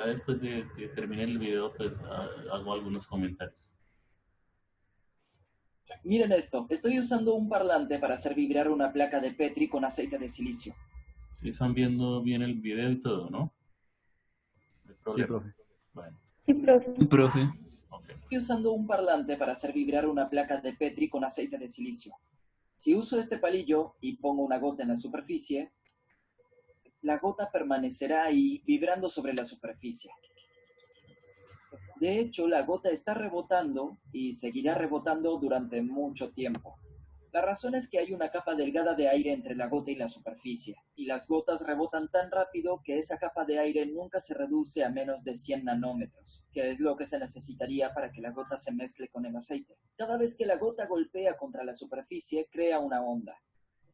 Ya después de que termine el video, pues hago algunos comentarios. Miren esto, estoy usando un parlante para hacer vibrar una placa de Petri con aceite de silicio. Si están viendo bien el video y todo, ¿no? No hay Sí, problema. profe. Bueno, Sí, profe. Profe. ok. Estoy usando un parlante para hacer vibrar una placa de Petri con aceite de silicio. Si uso este palillo y pongo una gota en la superficie, la gota permanecerá ahí vibrando sobre la superficie. De hecho, la gota está rebotando y seguirá rebotando durante mucho tiempo. La razón es que hay una capa delgada de aire entre la gota y la superficie, y las gotas rebotan tan rápido que esa capa de aire nunca se reduce a menos de 100 nanómetros, que es lo que se necesitaría para que la gota se mezcle con el aceite. Cada vez que la gota golpea contra la superficie, crea una onda.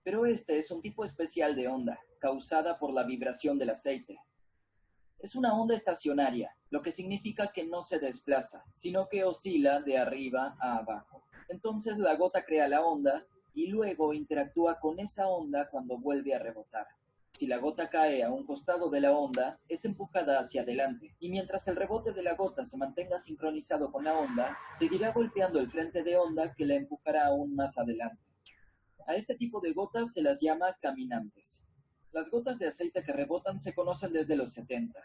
Pero este es un tipo especial de onda, causada por la vibración del aceite. Es una onda estacionaria, lo que significa que no se desplaza, sino que oscila de arriba a abajo. Entonces la gota crea la onda y luego interactúa con esa onda cuando vuelve a rebotar. Si la gota cae a un costado de la onda, es empujada hacia adelante, y mientras el rebote de la gota se mantenga sincronizado con la onda, seguirá golpeando el frente de onda que la empujará aún más adelante. A este tipo de gotas se las llama caminantes. Las gotas de aceite que rebotan se conocen desde los 70.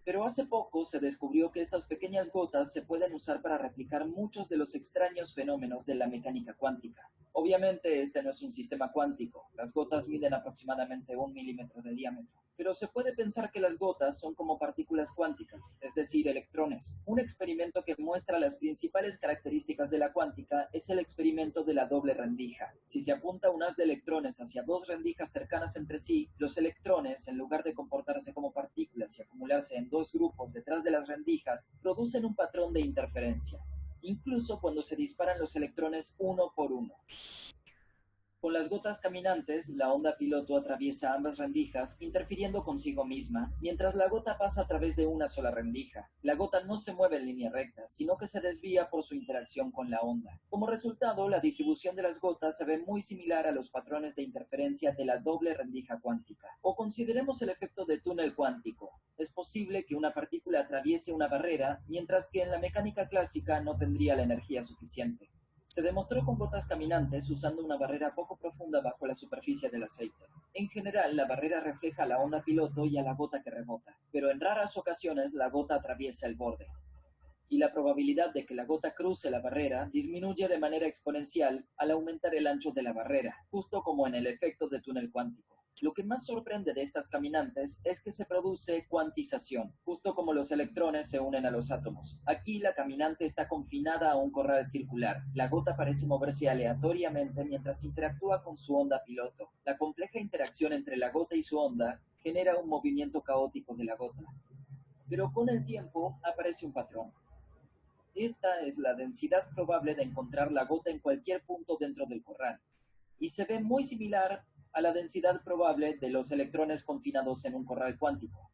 Pero hace poco se descubrió que estas pequeñas gotas se pueden usar para replicar muchos de los extraños fenómenos de la mecánica cuántica. Obviamente este no es un sistema cuántico, las gotas miden aproximadamente 1 milímetro de diámetro, pero se puede pensar que las gotas son como partículas cuánticas, es decir, electrones. Un experimento que muestra las principales características de la cuántica es el experimento de la doble rendija. Si se apunta un haz de electrones hacia dos rendijas cercanas entre sí, los electrones, en lugar de comportarse como partículas y acumularse en dos grupos detrás de las rendijas, producen un patrón de interferencia, incluso cuando se disparan los electrones uno por uno. Con las gotas caminantes, la onda piloto atraviesa ambas rendijas, interfiriendo consigo misma, mientras la gota pasa a través de una sola rendija. La gota no se mueve en línea recta, sino que se desvía por su interacción con la onda. Como resultado, la distribución de las gotas se ve muy similar a los patrones de interferencia de la doble rendija cuántica. O consideremos el efecto de túnel cuántico. Es posible que una partícula atraviese una barrera, mientras que en la mecánica clásica no tendría la energía suficiente. Se demostró con gotas caminantes usando una barrera poco profunda bajo la superficie del aceite. En general, la barrera refleja a la onda piloto y a la gota que rebota, pero en raras ocasiones la gota atraviesa el borde. Y la probabilidad de que la gota cruce la barrera disminuye de manera exponencial al aumentar el ancho de la barrera, justo como en el efecto de túnel cuántico. Lo que más sorprende de estas caminantes es que se produce cuantización, justo como los electrones se unen a los átomos. Aquí la caminante está confinada a un corral circular. La gota parece moverse aleatoriamente mientras interactúa con su onda piloto. La compleja interacción entre la gota y su onda genera un movimiento caótico de la gota. Pero con el tiempo aparece un patrón. Esta es la densidad probable de encontrar la gota en cualquier punto dentro del corral, y se ve muy similar a la densidad probable de los electrones confinados en un corral cuántico.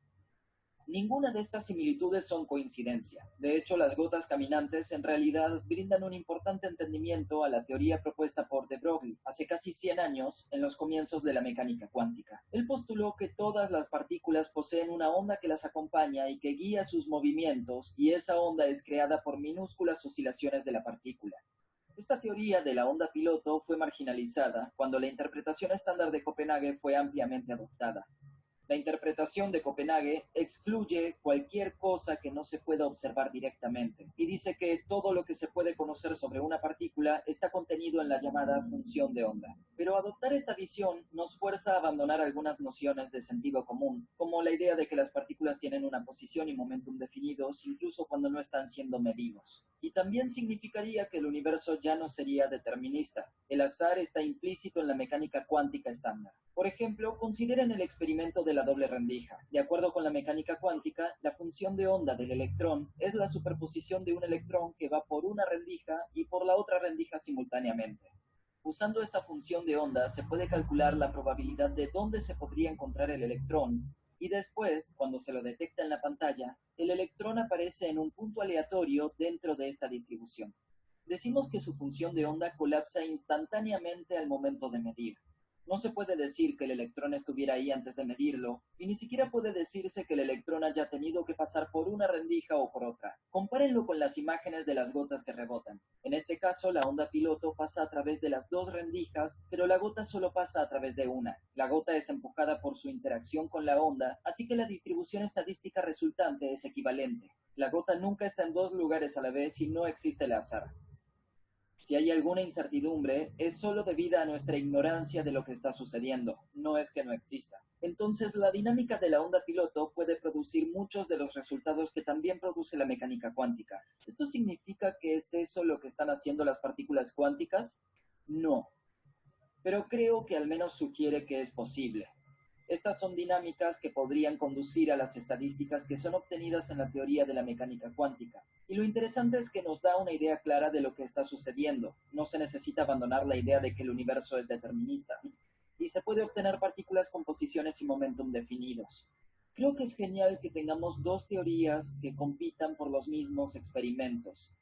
Ninguna de estas similitudes son coincidencia. De hecho, las gotas caminantes en realidad brindan un importante entendimiento a la teoría propuesta por de Broglie hace casi 100 años en los comienzos de la mecánica cuántica. Él postuló que todas las partículas poseen una onda que las acompaña y que guía sus movimientos, y esa onda es creada por minúsculas oscilaciones de la partícula. Esta teoría de la onda piloto fue marginalizada cuando la interpretación estándar de Copenhague fue ampliamente adoptada. La interpretación de Copenhague excluye cualquier cosa que no se pueda observar directamente y dice que todo lo que se puede conocer sobre una partícula está contenido en la llamada función de onda. Pero adoptar esta visión nos fuerza a abandonar algunas nociones de sentido común, como la idea de que las partículas tienen una posición y momentum definidos incluso cuando no están siendo medidos. Y también significaría que el universo ya no sería determinista. El azar está implícito en la mecánica cuántica estándar. Por ejemplo, consideren el experimento de la doble rendija. De acuerdo con la mecánica cuántica, la función de onda del electrón es la superposición de un electrón que va por una rendija y por la otra rendija simultáneamente. Usando esta función de onda se puede calcular la probabilidad de dónde se podría encontrar el electrón, y después, cuando se lo detecta en la pantalla, el electrón aparece en un punto aleatorio dentro de esta distribución. Decimos que su función de onda colapsa instantáneamente al momento de medir. No se puede decir que el electrón estuviera ahí antes de medirlo, y ni siquiera puede decirse que el electrón haya tenido que pasar por una rendija o por otra. Compárenlo con las imágenes de las gotas que rebotan. En este caso, la onda piloto pasa a través de las dos rendijas, pero la gota solo pasa a través de una. La gota es empujada por su interacción con la onda, así que la distribución estadística resultante es equivalente. La gota nunca está en dos lugares a la vez y no existe el azar. Si hay alguna incertidumbre, es solo debida a nuestra ignorancia de lo que está sucediendo, no es que no exista. Entonces, la dinámica de la onda piloto puede producir muchos de los resultados que también produce la mecánica cuántica. ¿Esto significa que es eso lo que están haciendo las partículas cuánticas? No, pero creo que al menos sugiere que es posible. Estas son dinámicas que podrían conducir a las estadísticas que son obtenidas en la teoría de la mecánica cuántica. Y lo interesante es que nos da una idea clara de lo que está sucediendo. No se necesita abandonar la idea de que el universo es determinista. Y se puede obtener partículas con posiciones y momentum definidos. Creo que es genial que tengamos dos teorías que compitan por los mismos experimentos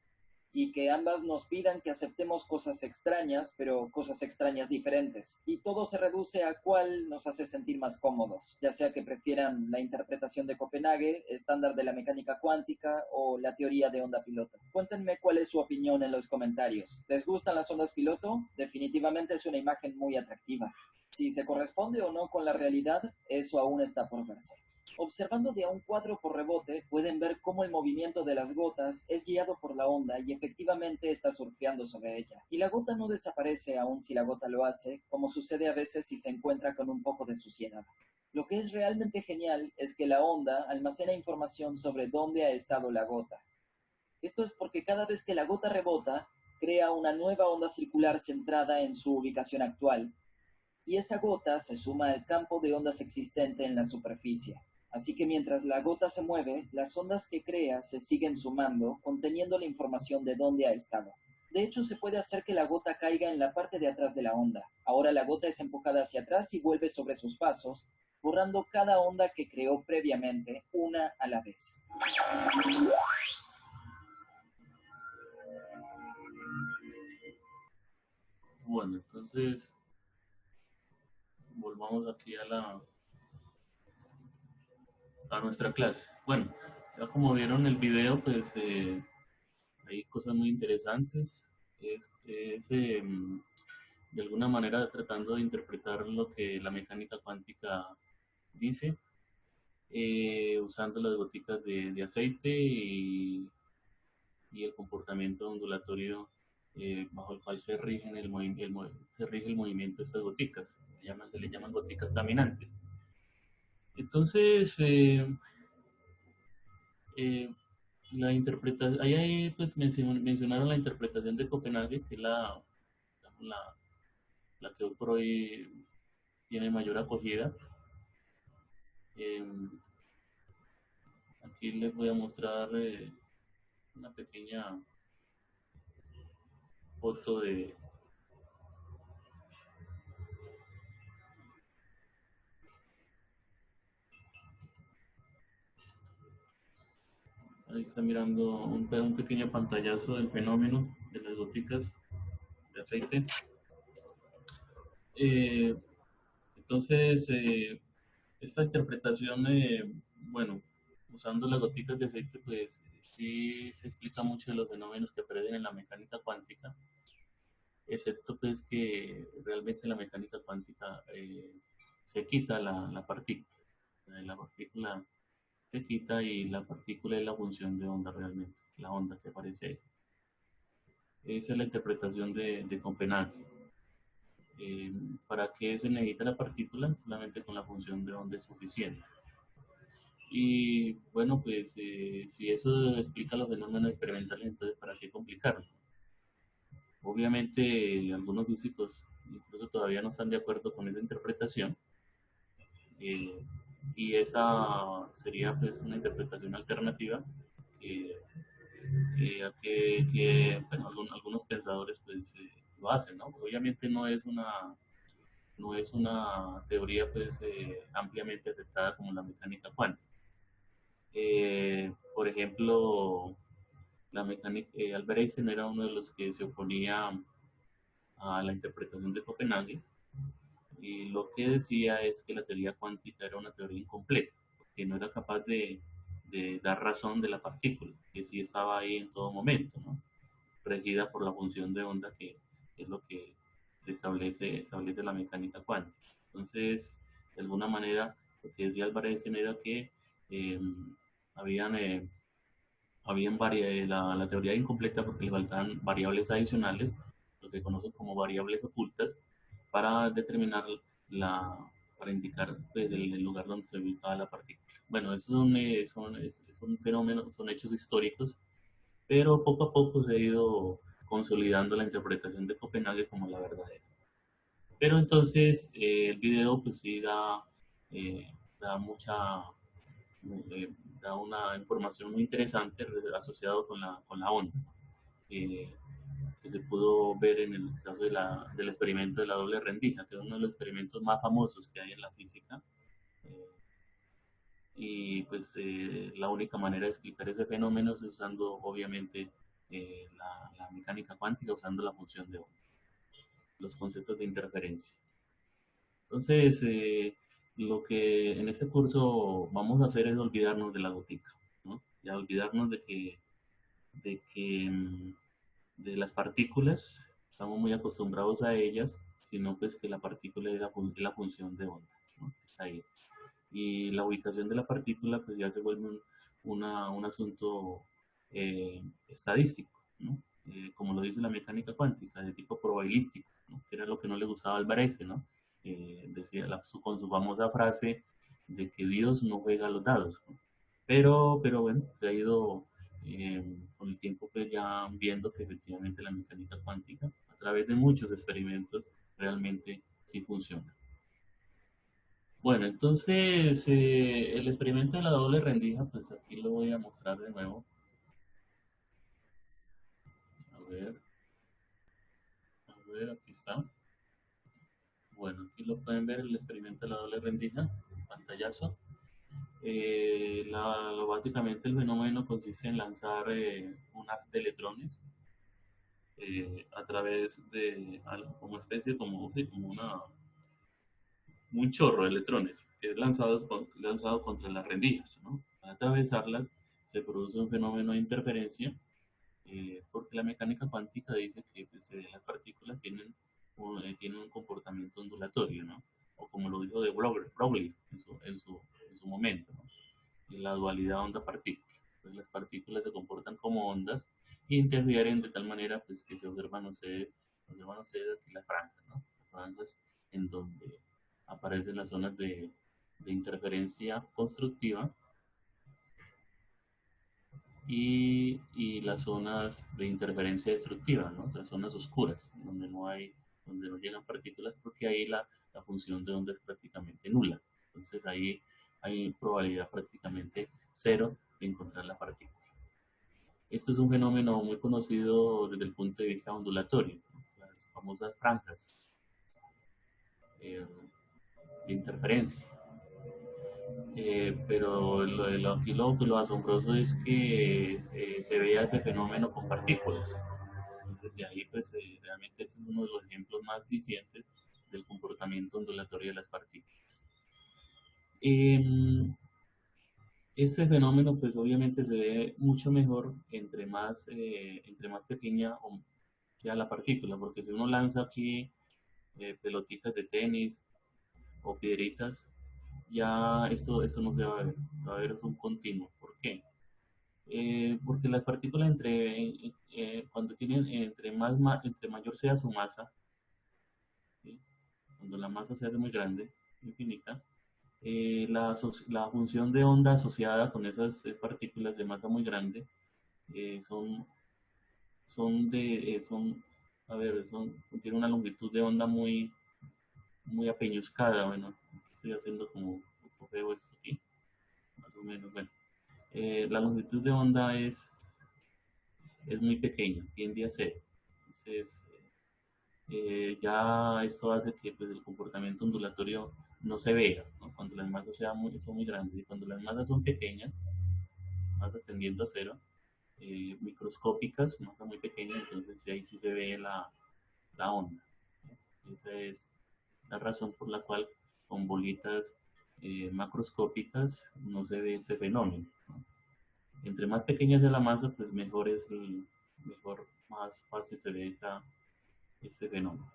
y que ambas nos pidan que aceptemos cosas extrañas, pero cosas extrañas diferentes. Y todo se reduce a cuál nos hace sentir más cómodos, ya sea que prefieran la interpretación de Copenhague, estándar de la mecánica cuántica o la teoría de onda piloto. Cuéntenme cuál es su opinión en los comentarios. ¿Les gustan las ondas piloto? Definitivamente es una imagen muy atractiva. Si se corresponde o no con la realidad, eso aún está por verse. Observando de a un cuadro por rebote, pueden ver cómo el movimiento de las gotas es guiado por la onda y efectivamente está surfeando sobre ella. Y la gota no desaparece aun si la gota lo hace, como sucede a veces si se encuentra con un poco de suciedad. Lo que es realmente genial es que la onda almacena información sobre dónde ha estado la gota. Esto es porque cada vez que la gota rebota, crea una nueva onda circular centrada en su ubicación actual, y esa gota se suma al campo de ondas existente en la superficie. Así que mientras la gota se mueve, las ondas que crea se siguen sumando, conteniendo la información de dónde ha estado. De hecho, se puede hacer que la gota caiga en la parte de atrás de la onda. Ahora la gota es empujada hacia atrás y vuelve sobre sus pasos, borrando cada onda que creó previamente, una a la vez. Bueno, entonces volvamos aquí a nuestra clase. Bueno, ya como vieron el video, pues hay cosas muy interesantes. Es de alguna manera tratando de interpretar lo que la mecánica cuántica dice, usando las goticas de aceite y el comportamiento ondulatorio bajo el cual se, rigen se rige el movimiento de estas goticas. Se le llaman goticas caminantes. Entonces, eh, la interpretación, ahí pues mencionaron la interpretación de Copenhague, que es la, la que hoy por hoy tiene mayor acogida. Eh, Aquí les voy a mostrar una pequeña foto de... Ahí está mirando un pequeño pantallazo del fenómeno de las goticas de aceite. Eh, entonces, esta interpretación, bueno, usando las goticas de aceite, pues sí se explica mucho de los fenómenos que aparecen en la mecánica cuántica, excepto pues que realmente la mecánica cuántica se quita la partícula. La partícula se quita y la partícula es la función de onda realmente, la onda que aparece ahí. Esa es la interpretación de Copenhague. Eh, ¿Para qué se necesita la partícula? Solamente con la función de onda es suficiente. Y bueno, pues si eso explica los fenómenos experimentales, entonces ¿para qué complicarlo? Obviamente algunos físicos incluso todavía no están de acuerdo con esa interpretación, eh, y esa sería pues una interpretación alternativa, eh, bueno, algunos pensadores pues lo hacen, ¿no? Obviamente no es una teoría pues ampliamente aceptada como la mecánica cuántica. Por ejemplo, Albert Einstein era uno de los que se oponía a la interpretación de Copenhague. Y lo que decía es que la teoría cuántica era una teoría incompleta, porque no era capaz de dar razón de la partícula, que sí estaba ahí en todo momento, ¿no? Regida por la función de onda, que es lo que establece la mecánica cuántica. Entonces, de alguna manera, lo que decía Álvarez era que eh, habían, la teoría incompleta porque le faltaban variables adicionales, lo que conocen como variables ocultas, para determinar la, para indicar pues, el lugar donde se ubicaba la partícula. Bueno, eso es un fenómeno, son hechos históricos, pero poco a poco se ha ido consolidando la interpretación de Copenhague como la verdadera. Pero entonces el video pues sí eh, da mucha, eh, da una información muy interesante asociado con la onda, eh, que se pudo ver en el caso del experimento de la doble rendija, que es uno de los experimentos más famosos que hay en la física. eh, y pues la única manera de explicar ese fenómeno es usando obviamente la mecánica cuántica, usando la función de onda, los conceptos de interferencia. Entonces, lo que en este curso vamos a hacer es olvidarnos de la gotica, ¿no? Ya olvidarnos de de las partículas, estamos muy acostumbrados a ellas, sino pues que la partícula es la función de onda, ¿no? Está ahí. Y la ubicación de la partícula pues ya se vuelve un asunto estadístico, ¿no? Como lo dice la mecánica cuántica, de tipo probabilístico, ¿no? Que era lo que no le gustaba al Varese, ¿no? Decía con su famosa frase de que Dios no juega a los dados, ¿no? Pero bueno, se ha ido eh, con el tiempo pues ya viendo que efectivamente la mecánica cuántica, a través de muchos experimentos, realmente sí funciona. Bueno, entonces el experimento de la doble rendija, pues aquí lo voy a mostrar de nuevo. A aquí está. Bueno, aquí lo pueden ver el experimento de la doble rendija, pantallazo. Básicamente el fenómeno consiste en lanzar un haz de electrones a través de como especie, como, sí, como un chorro de electrones que es lanzado contra las rendijas, ¿no? Al atravesarlas se produce un fenómeno de interferencia porque la mecánica cuántica dice que pues, las partículas tienen un comportamiento ondulatorio, ¿no? O como lo dijo de Broglie en su momento, ¿no? La dualidad onda-partícula. Pues las partículas se comportan como ondas y interfieren de tal manera pues, que observan ustedes aquí las franjas, ¿no? Las franjas en donde aparecen las zonas de interferencia constructiva y las zonas de interferencia destructiva, ¿no? Las zonas oscuras, donde no llegan partículas, porque ahí la función de onda es prácticamente nula. Entonces ahí hay probabilidad prácticamente cero de encontrar la partícula. Esto es un fenómeno muy conocido desde el punto de vista ondulatorio, ¿no? Las famosas franjas eh, de interferencia. Pero lo asombroso es que se vea ese fenómeno con partículas. Desde ahí, pues realmente ese es uno de los ejemplos más vicientes del comportamiento ondulatorio de las partículas. Eh, este fenómeno, pues obviamente se ve mucho mejor entre más pequeña sea la partícula, porque si uno lanza aquí pelotitas de tenis o piedritas, ya esto no se va a ver es un continuo. ¿Por qué? Porque las partículas cuando tienen, entre mayor sea su masa, ¿sí? Cuando la masa se hace muy grande, infinita, la función de onda asociada con esas partículas de masa muy grande eh, son, son, a ver, tienen una longitud de onda muy apeñuscada. Bueno, estoy haciendo como un poco esto aquí, más o menos. Bueno, la longitud de onda es muy pequeña, tiende a cero. Entonces, ya esto hace que pues, el comportamiento ondulatorio no se vea, ¿no? Cuando las masas son muy grandes y cuando las masas son pequeñas, masas tendiendo a cero, microscópicas, masa muy pequeña, entonces ahí sí se ve la onda, ¿no? Esa es la razón por la cual con bolitas macroscópicas no se ve ese fenómeno, ¿no? Entre más pequeña es la masa, pues mejor, más fácil se ve ese fenómeno.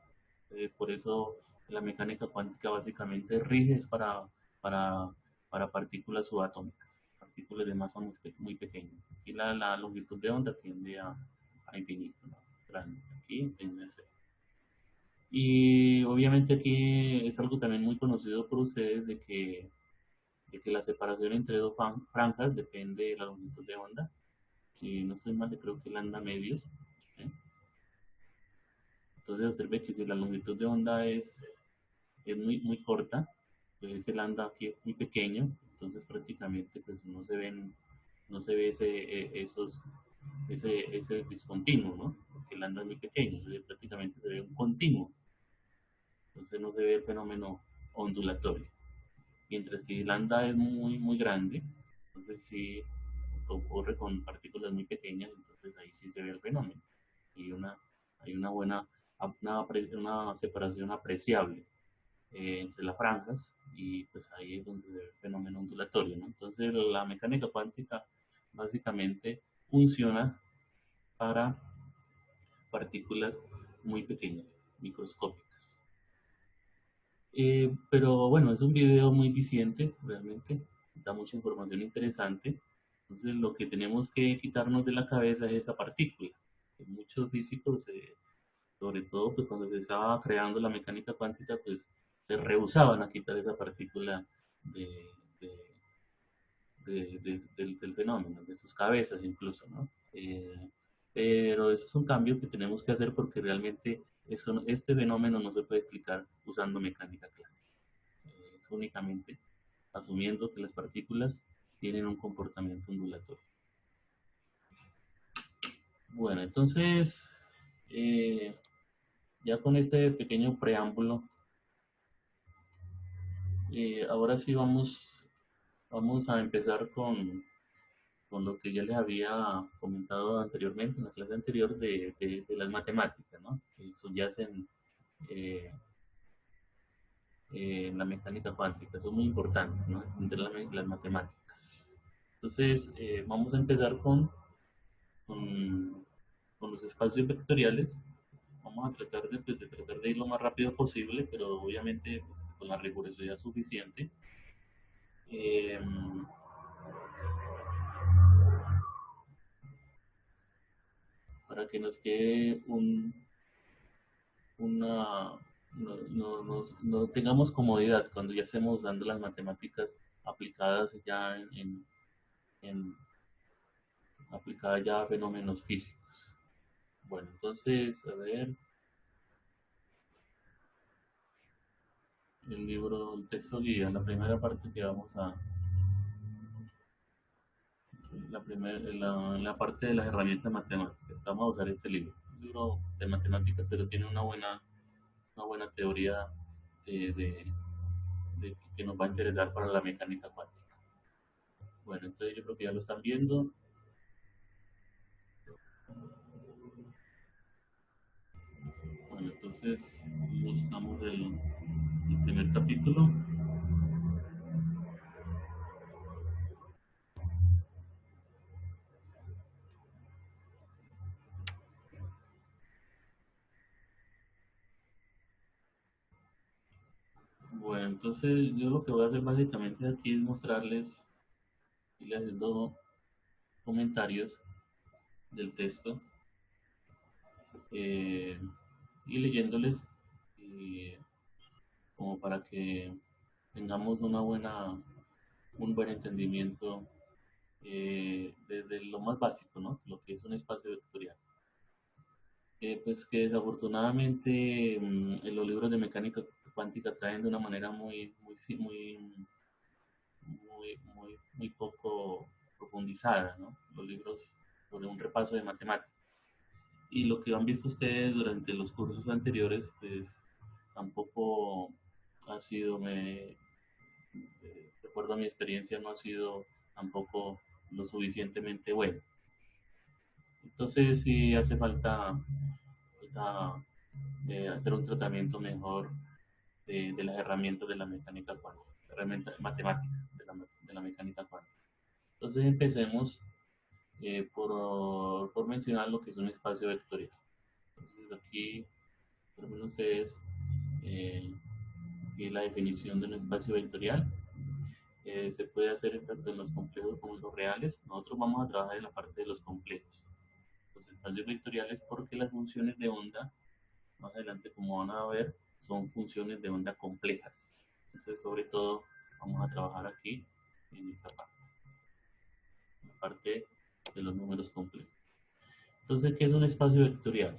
Por eso la mecánica cuántica básicamente rige es para, para partículas subatómicas, partículas de masa muy pequeñas. Aquí la longitud de onda tiende a infinito, ¿no? Grande. Aquí tiende a cero. Y obviamente aquí es algo también muy conocido por ustedes de que la separación entre dos franjas depende de la longitud de onda. Si no estoy mal, creo que lambda medios. ¿Eh? Entonces observe que si la longitud de onda es muy corta, pues el lambda aquí es muy pequeño, entonces prácticamente pues no se ve ese discontinuo, ¿no? Porque el lambda es muy pequeño, entonces prácticamente se ve un continuo, entonces no se ve el fenómeno ondulatorio. Mientras que el lambda es muy grande, entonces sí ocurre con partículas muy pequeñas, entonces ahí sí se ve el fenómeno. Y hay una separación apreciable entre las franjas y pues ahí es donde se ve el fenómeno ondulatorio, ¿no? Entonces la mecánica cuántica básicamente funciona para partículas muy pequeñas, microscópicas. Pero bueno, es un video muy viciente, realmente, da mucha información interesante. Entonces lo que tenemos que quitarnos de la cabeza es esa partícula. Muchos físicos, sobre todo pues, cuando se estaba creando la mecánica cuántica, pues se rehusaban a quitar esa partícula de, de- del fenómeno, de sus cabezas incluso, ¿no? Pero es un cambio que tenemos que hacer porque realmente este fenómeno no se puede explicar usando mecánica clásica. Es únicamente asumiendo que las partículas tienen un comportamiento ondulatorio. Bueno, entonces, eh, ya con este pequeño preámbulo, ahora sí vamos a empezar con lo que ya les había comentado anteriormente, en la clase anterior, de las matemáticas, ¿no? Que subyacen eh, en la mecánica cuántica. Eso es muy importante, ¿no? Entender las matemáticas. Entonces, vamos a empezar con, con los espacios vectoriales. Vamos a tratar de tratar de ir lo más rápido posible, pero obviamente pues, con la rigurosidad suficiente. Eh, para que nos quede una, no tengamos comodidad cuando ya estemos usando las matemáticas aplicadas ya en- aplicadas ya a fenómenos físicos. Bueno, entonces, a ver, el libro, el texto guía, la primera parte que vamos a, la parte de las herramientas matemáticas. Vamos a usar este libro, un libro de matemáticas, pero tiene una buena teoría de, de- que nos va a interesar para la mecánica cuántica. Bueno, entonces yo creo que ya lo están viendo. Bueno, entonces buscamos el primer capítulo. Bueno, entonces yo lo que voy a hacer básicamente aquí es mostrarles y les haciendo comentarios del texto eh, y leyéndoles eh, como para que tengamos un buen entendimiento desde lo más básico, ¿no? Lo que es un espacio vectorial. Pues que desafortunadamente en los libros de mecánica cuántica traen de una manera muy poco profundizada, ¿no? Los libros sobre un repaso de matemáticas. Y lo que han visto ustedes durante los cursos anteriores, pues tampoco ha sido, de acuerdo a mi experiencia, no ha sido tampoco lo suficientemente bueno. Entonces sí hace falta hacer un tratamiento mejor de las herramientas de la mecánica cuántica, herramientas matemáticas de la mecánica cuántica. Entonces empecemos por mencionar lo que es un espacio vectorial. Entonces aquí, por ejemplo, ustedes, eh, y la definición de un espacio vectorial se puede hacer tanto en los complejos como en los reales. Nosotros vamos a trabajar en la parte de los complejos. Los espacios vectoriales porque las funciones de onda, más adelante como van a ver, son funciones de onda complejas. Entonces, sobre todo, vamos a trabajar aquí en esta parte, la parte de los números complejos. Entonces, ¿qué es un espacio vectorial?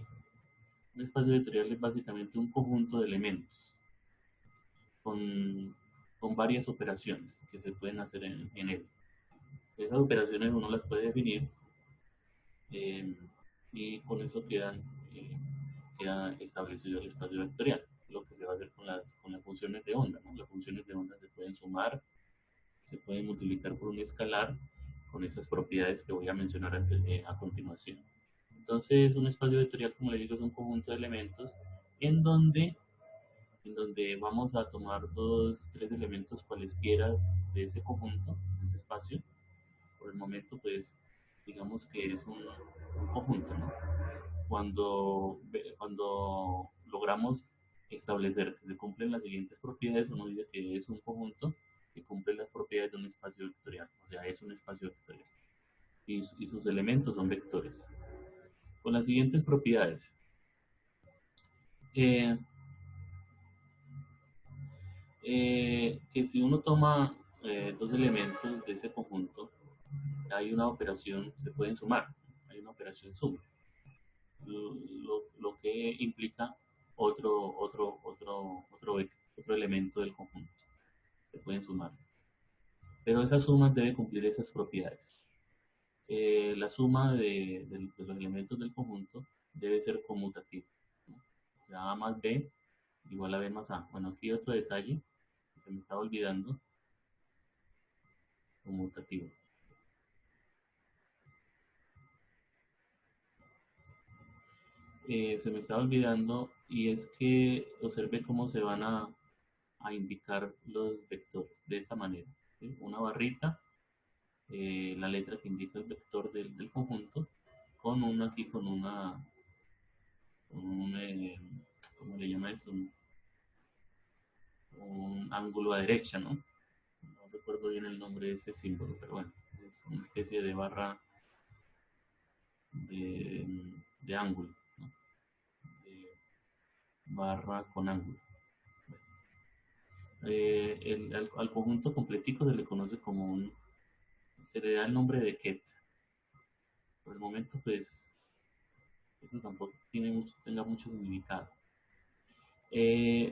Un espacio vectorial es básicamente un conjunto de elementos con, con varias operaciones que se pueden hacer en él. Esas operaciones uno las puede definir eh, y con eso queda establecido el espacio vectorial, lo que se va a hacer con las funciones de onda, ¿no? Las funciones de onda se pueden sumar, se pueden multiplicar por un escalar con esas propiedades que voy a mencionar a continuación. Entonces, un espacio vectorial, como le digo, es un conjunto de elementos en donde, en donde vamos a tomar dos, tres elementos cualesquiera de ese conjunto, de ese espacio. Por el momento, pues, digamos que es un conjunto, ¿no? Cuando logramos establecer que se cumplen las siguientes propiedades, uno dice que es un conjunto que cumple las propiedades de un espacio vectorial, o sea, es un espacio vectorial. Y sus elementos son vectores. Con las siguientes propiedades. Eh, que si uno toma dos elementos de ese conjunto, hay una operación, se pueden sumar, hay una operación suma, lo que implica otro elemento del conjunto, se pueden sumar. Pero esa suma debe cumplir esas propiedades. La suma de los elementos del conjunto debe ser conmutativa, ¿no? O sea, A más B igual a B más A. Bueno, aquí otro detalle que me estaba olvidando, conmutativo. Se me estaba olvidando y es que observe cómo se van a indicar los vectores de esta manera, ¿sí? Una barrita, la letra que indica el vector del conjunto, con una aquí, con un ¿cómo le llama eso? Un ángulo a derecha, ¿no? No recuerdo bien el nombre de ese símbolo, pero bueno, es una especie de barra de, de ángulo, ¿no? De barra con ángulo. Al conjunto completico se le conoce como se le da el nombre de ket. Por el momento, pues, eso tampoco tenga mucho significado.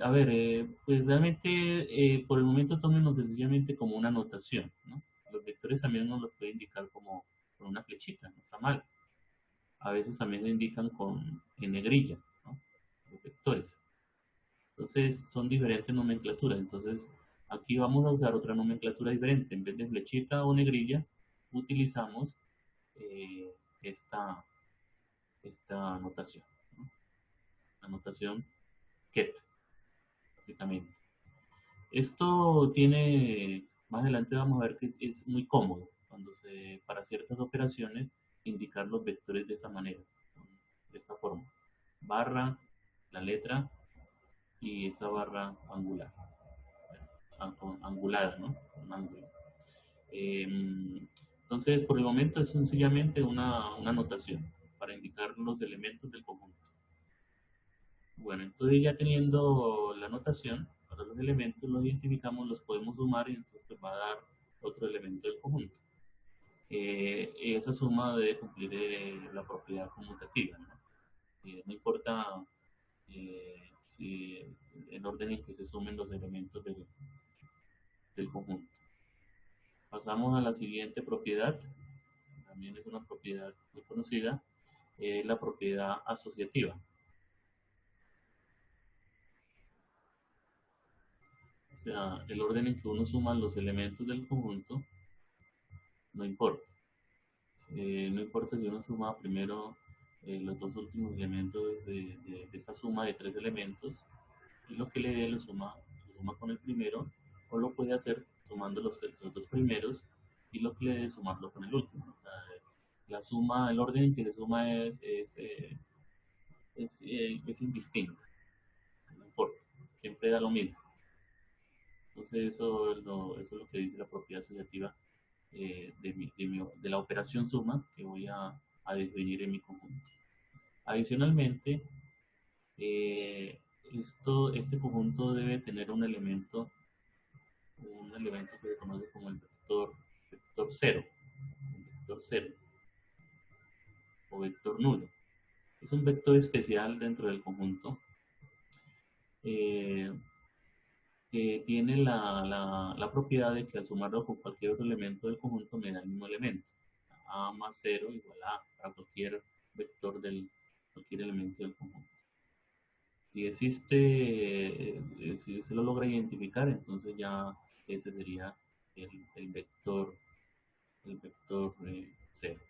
A ver, pues realmente por el momento tómenlo sencillamente como una notación, ¿no? Los vectores también uno los puede indicar como con una flechita, no está mal. A veces también se indican en negrilla, ¿no? Los vectores. Entonces son diferentes nomenclaturas. Entonces aquí vamos a usar otra nomenclatura diferente. En vez de flechita o negrilla, utilizamos eh, esta, esta notación, ¿no? La notación ket, básicamente. Esto tiene, más adelante vamos a ver que es muy cómodo para ciertas operaciones, indicar los vectores de esa manera, ¿no? De esta forma. Barra, la letra y esa barra angular, angulada, ¿no? Un ángulo. Eh, entonces, por el momento es sencillamente una anotación para indicar los elementos del conjunto. Bueno, entonces ya teniendo la notación para los elementos, los identificamos, los podemos sumar y entonces pues, va a dar otro elemento del conjunto. Esa suma debe cumplir la propiedad conmutativa, ¿no? No importa si el orden en que se sumen los elementos del conjunto. Pasamos a la siguiente propiedad, también es una propiedad muy conocida, la propiedad asociativa. O sea, el orden en que uno suma los elementos del conjunto no importa. No importa si uno suma primero los dos últimos elementos de esta suma de tres elementos, y lo que le dé lo suma con el primero, o lo puede hacer sumando los dos primeros y lo que le dé sumarlo con el último. O sea, la suma, el orden en que se suma es indistinto, no importa, siempre da lo mismo. Entonces eso es lo que dice la propiedad asociativa de la operación suma que voy a definir en mi conjunto. Adicionalmente, este conjunto debe tener un elemento que se conoce como el vector cero, el vector cero o vector nulo. Es un vector especial dentro del conjunto eh, que tiene la propiedad de que al sumarlo con cualquier otro elemento del conjunto me da el mismo elemento. A más cero igual a para cualquier vector cualquier elemento del conjunto. Si si se lo logra identificar, entonces ya ese sería el, el vector, cero.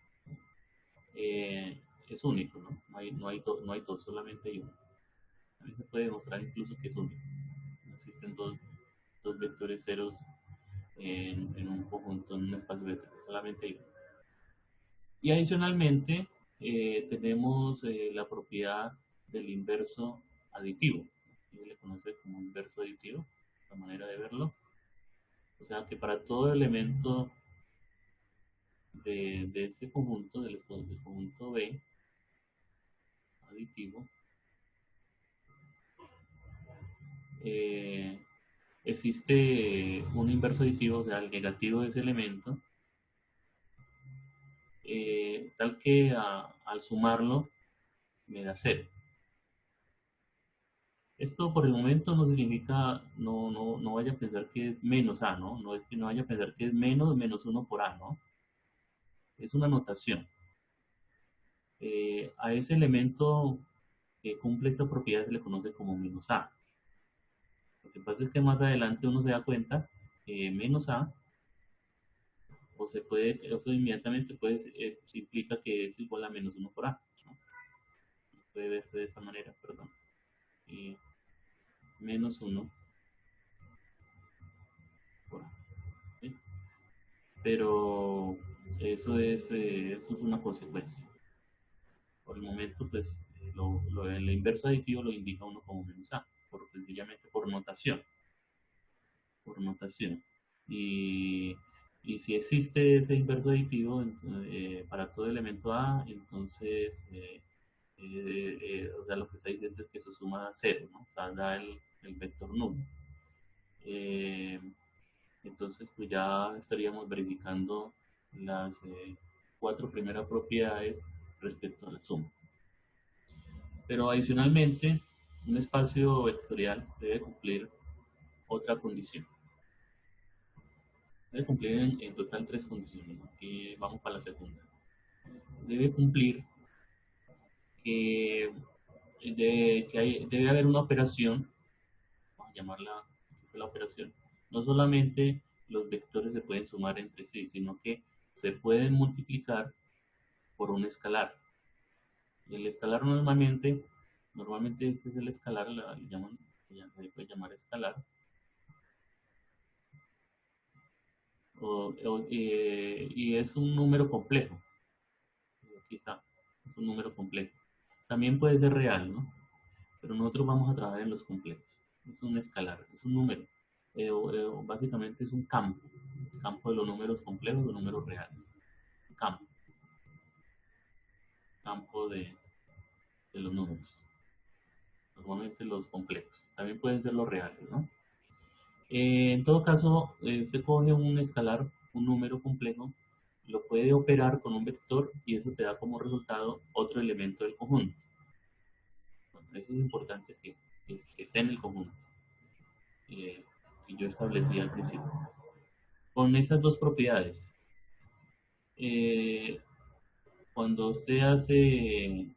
Eh, es único, ¿no? No hay dos, solamente hay uno. También se puede demostrar incluso que es único. No existen dos vectores ceros en un conjunto, en un espacio vectorial, solamente hay uno. Y adicionalmente tenemos la propiedad del inverso aditivo. Se le conoce como inverso aditivo, la manera de verlo. O sea que para todo elemento de ese conjunto, del conjunto B aditivo, eh, existe un inverso aditivo, o sea, el negativo de ese elemento, tal que al sumarlo me da cero. Esto por el momento no significa, no vaya a pensar que es menos A, ¿no? No es que no vaya a pensar que es menos uno por A, ¿no? Es una notación. A ese elemento que cumple esta propiedad se le conoce como menos A. Lo que pasa es que más adelante uno se da cuenta que menos A, eso inmediatamente implica que es igual a menos uno por A, ¿no? Puede verse de esa manera, perdón. Eh, Menos uno por A. ¿Sí? Pero eso es una consecuencia. Por el momento, pues, el inverso aditivo lo indica uno como menos A, sencillamente por notación. Por notación. Y, y si existe ese inverso aditivo para todo elemento A, entonces, o sea, lo que está diciendo es que eso suma a cero, ¿no? O sea, da el vector nulo. Eh, entonces, pues ya estaríamos verificando las cuatro primeras propiedades respecto a la suma. Pero adicionalmente, un espacio vectorial debe cumplir otra condición. Debe cumplir en total tres condiciones. Aquí vamos para la segunda. Debe cumplir que, debe haber una operación, vamos a llamarla, esa es la operación. No solamente los vectores se pueden sumar entre sí, sino que se pueden multiplicar por un escalar. Y el escalar normalmente este es el escalar, se puede llamar escalar, y es un número complejo. Aquí está, es un número complejo. También puede ser real, ¿no? Pero nosotros vamos a trabajar en los complejos. Es un escalar, es un número. Básicamente es un campo, el campo de los números complejos, los números reales. Campo, campo de los números. Normalmente los complejos. También pueden ser los reales, ¿no? En todo caso, se coge un escalar, un número complejo, lo puede operar con un vector y eso te da como resultado otro elemento del conjunto. Bueno, eso es importante que esté en el conjunto que yo establecí al principio. Con esas dos propiedades, eh, cuando se hace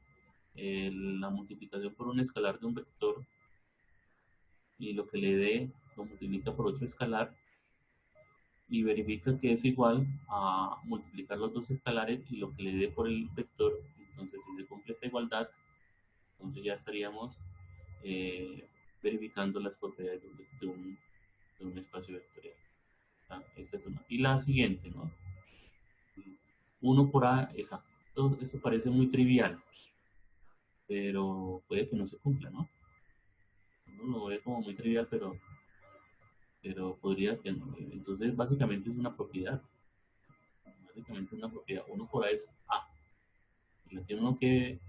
la multiplicación por un escalar de un vector y lo que le dé lo multiplica por otro escalar, y verifica que es igual a multiplicar los dos escalares y lo que le dé por el vector. Entonces, si se cumple esa igualdad, entonces ya estaríamos verificando las propiedades de un espacio vectorial. Esta es una. Y la siguiente, ¿no? 1 por A es A. Esto parece muy trivial, pero puede que no se cumpla, ¿no? Uno lo ve como muy trivial, pero podría que no. Entonces, básicamente es una propiedad. Básicamente es una propiedad. 1 por A es A. Y lo tiene uno que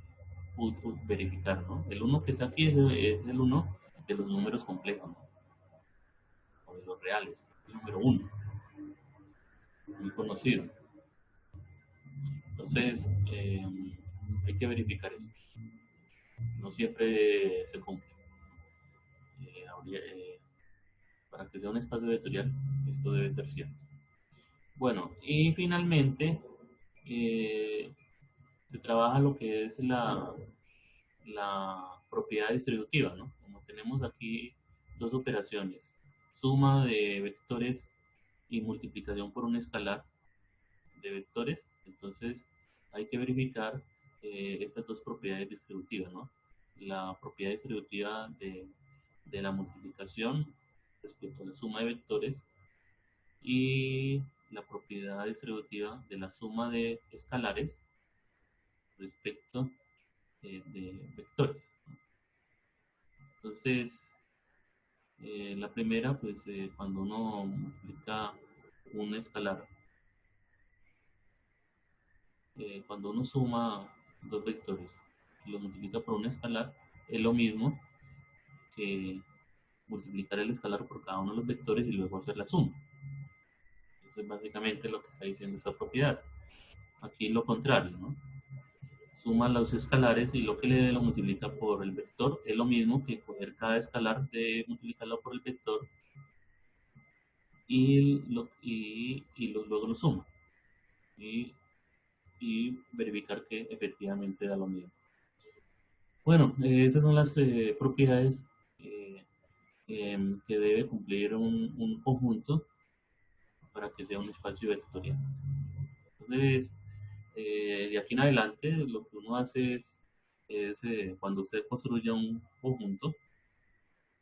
verificar, ¿no? El 1 que está aquí es el 1 de los números complejos, ¿no? O de los reales. El número 1, muy conocido. Entonces, hay que verificar esto. No siempre se cumple. Para que sea un espacio vectorial, esto debe ser cierto. Bueno, y finalmente eh, se trabaja lo que es la propiedad distributiva, ¿no? Como tenemos aquí dos operaciones, suma de vectores y multiplicación por un escalar de vectores, entonces hay que verificar estas dos propiedades distributivas, ¿no? La propiedad distributiva de la multiplicación respecto a la suma de vectores y la propiedad distributiva de la suma de escalares respecto de vectores. Entonces, la primera, pues cuando uno multiplica un escalar, cuando uno suma dos vectores y los multiplica por un escalar, es lo mismo que multiplicar el escalar por cada uno de los vectores y luego hacer la suma. Eso es básicamente lo que está diciendo esta propiedad. Aquí lo contrario, ¿no? Suma los escalares y lo que le dé lo multiplica por el vector. Es lo mismo que coger cada escalar de multiplicarlo por el vector luego lo suma. Y verificar que efectivamente da lo mismo. Bueno, esas son las propiedades que debe cumplir un conjunto para que sea un espacio vectorial. Entonces, de aquí en adelante, lo que uno hace es cuando se construya un conjunto,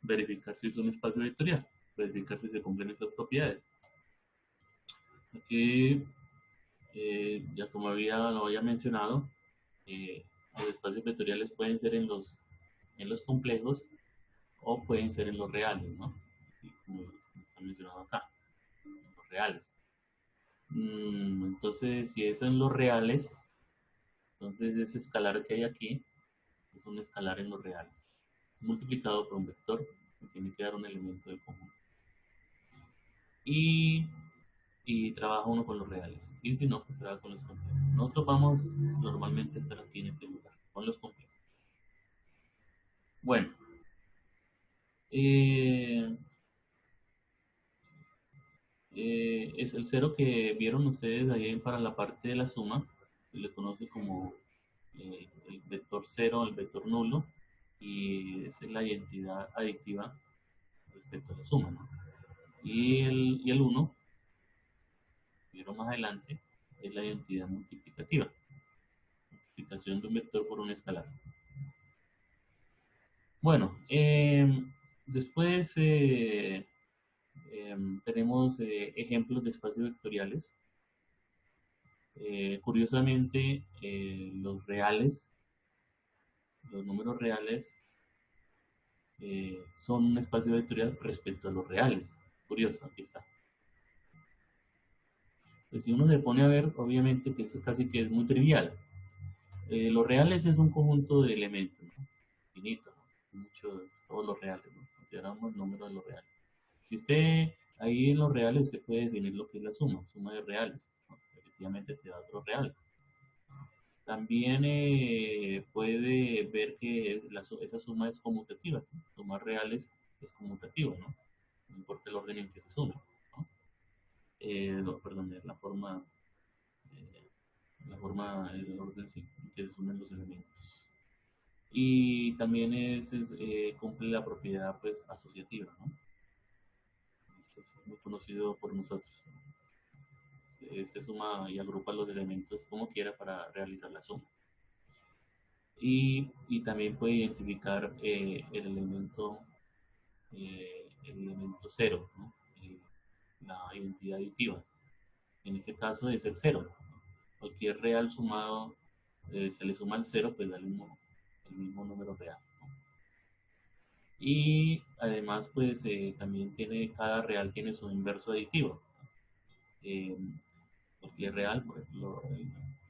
verificar si es un espacio vectorial, verificar si se cumplen estas propiedades. Aquí, ya como lo había mencionado, los espacios vectoriales pueden ser en los complejos o pueden ser en los reales, ¿no? Como está mencionado acá, en los reales. Entonces, si es en los reales, entonces ese escalar que hay aquí es un escalar en los reales. Es multiplicado por un vector que tiene que dar un elemento del conjunto. Y trabaja uno con los reales. Y si no, pues trabaja con los complejos. Nosotros vamos normalmente a estar aquí en este lugar, con los complejos. Bueno. Es el cero que vieron ustedes ahí para la parte de la suma, se le conoce como el vector cero, el vector nulo, y esa es la identidad adictiva respecto a la suma, ¿no? Y el 1, vieron más adelante, es la identidad multiplicativa, multiplicación de un vector por un escalar. Bueno, después tenemos ejemplos de espacios vectoriales. Curiosamente, los números reales son un espacio vectorial respecto a los reales. Curioso, aquí está. Pues si uno se pone a ver, obviamente que esto casi que es muy trivial. Los reales es un conjunto de elementos, ¿no? Finito, ¿no? Todos los reales, ¿no? Consideramos el número de los reales. Y usted, ahí en los reales, se puede definir lo que es la suma de reales, ¿no? Efectivamente te da otro real. También puede ver que esa suma es conmutativa, ¿no? Sumar reales es conmutativo, ¿no? No importa el orden en que se sume, ¿no? No, perdón, el orden sí, en que se sumen los elementos. Y también cumple la propiedad pues asociativa, ¿no? Esto es muy conocido por nosotros, ¿no? Se suma y agrupa los elementos como quiera para realizar la suma. Y también puede identificar el elemento el elemento cero, ¿no? La identidad aditiva. En ese caso es el cero. Cualquier real sumado, se le suma el cero, pues da el mismo número real, ¿no? Y además, pues también cada real tiene su inverso aditivo. Eh, Cualquier real, por ejemplo,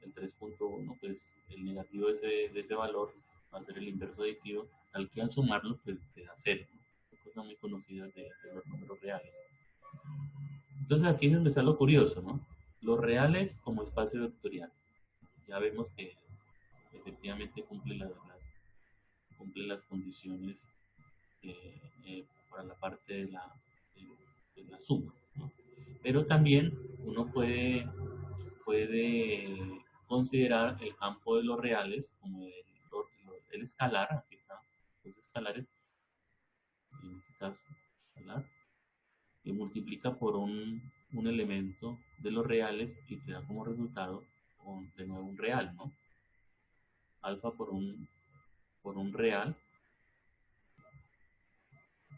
el 3.1, pues el negativo de ese valor va a ser el inverso aditivo, al que al sumarlo, pues te da cero, ¿no? Es cosa muy conocida de los números reales. Entonces aquí es donde está lo curioso, ¿no? Los reales como espacio vectorial. Ya vemos que efectivamente cumple las condiciones para la parte de la suma, ¿no? Pero también uno puede considerar el campo de los reales como el escalar, aquí está, los escalares, en este caso, escalar, y multiplica por un elemento de los reales y te da como resultado de nuevo un real, ¿no? Alfa por un real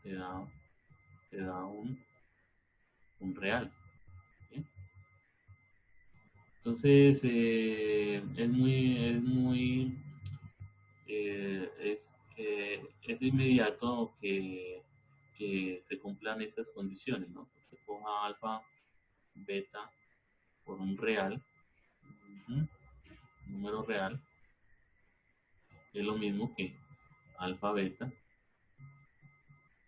te da, te da un real. ¿Sí? Entonces, es inmediato que se cumplan esas condiciones, ¿no? Que se coja alfa, beta por un real, un número real, es lo mismo que alfa, beta,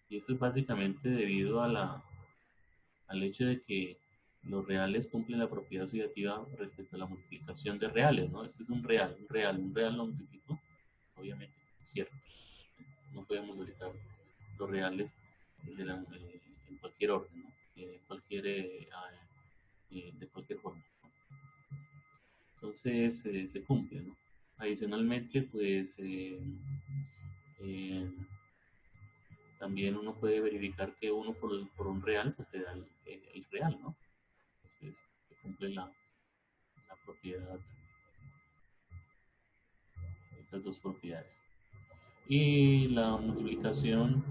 y eso es básicamente debido al hecho de que los reales cumplen la propiedad asociativa respecto a la multiplicación de reales, ¿no? Este es un real lo multiplico, obviamente, es cierto. No podemos multiplicar los reales en cualquier orden, ¿no? De cualquier forma, ¿no? Entonces se cumple, ¿no? Adicionalmente, pues eh, también uno puede verificar que uno por un real pues te da el real, ¿no? Entonces se cumple la propiedad, estas dos propiedades. Y la multiplicación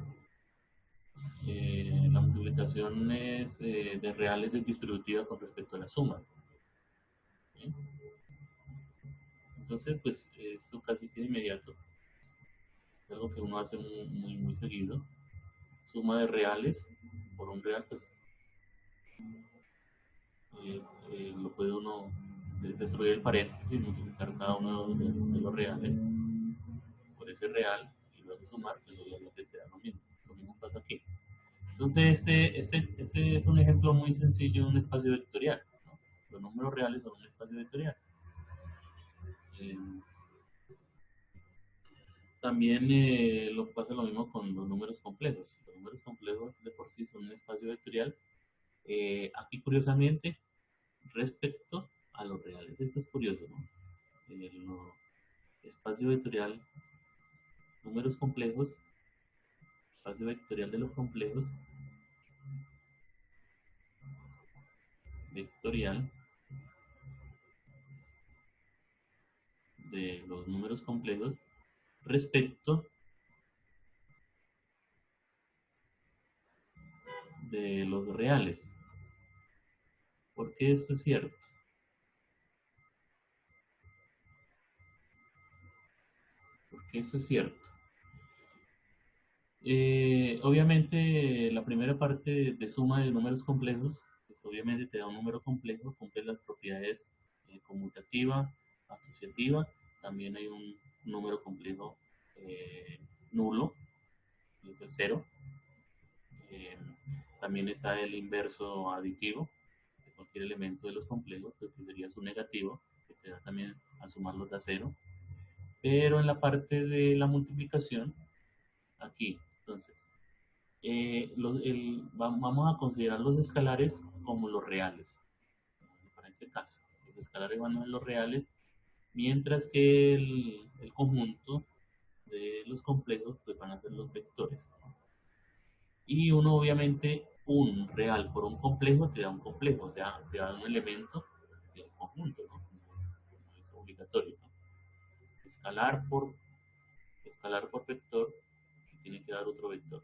de reales es distributiva con respecto a la suma. ¿Sí? Entonces, pues eso casi que de inmediato es algo que uno hace muy seguido. Suma de reales por un real, pues lo puede uno destruir el paréntesis y multiplicar cada uno de los reales por ese real y luego sumar, pues obviamente te da lo mismo. Lo mismo pasa aquí. Entonces, ese es un ejemplo muy sencillo de un espacio vectorial, ¿no? Los números reales son un espacio vectorial. Eh, También pasa lo mismo con los números complejos. Los números complejos de por sí son un espacio vectorial. Aquí, curiosamente, respecto a los reales. Esto es curioso, ¿no? El espacio vectorial, números complejos, espacio vectorial de los complejos, vectorial de los números complejos respecto de los reales. ¿Por qué esto es cierto? ¿Por qué esto es cierto? Obviamente, la primera parte de suma de números complejos, pues obviamente te da un número complejo, cumple las propiedades conmutativa, asociativa. También hay un número complejo nulo, que es el cero. Eh, También está el inverso aditivo de cualquier elemento de los complejos, pues, que sería su negativo, que te da también al sumarlos da cero. Pero en la parte de la multiplicación, aquí, entonces, vamos a considerar los escalares como los reales, para este caso. Los escalares van a ser los reales, mientras que el conjunto de los complejos pues van a ser los vectores. Y uno obviamente, un real por un complejo te da un complejo, o sea, te da un elemento que es conjunto, ¿no? No es obligatorio, ¿no? Escalar por, escalar por vector tiene que dar otro vector.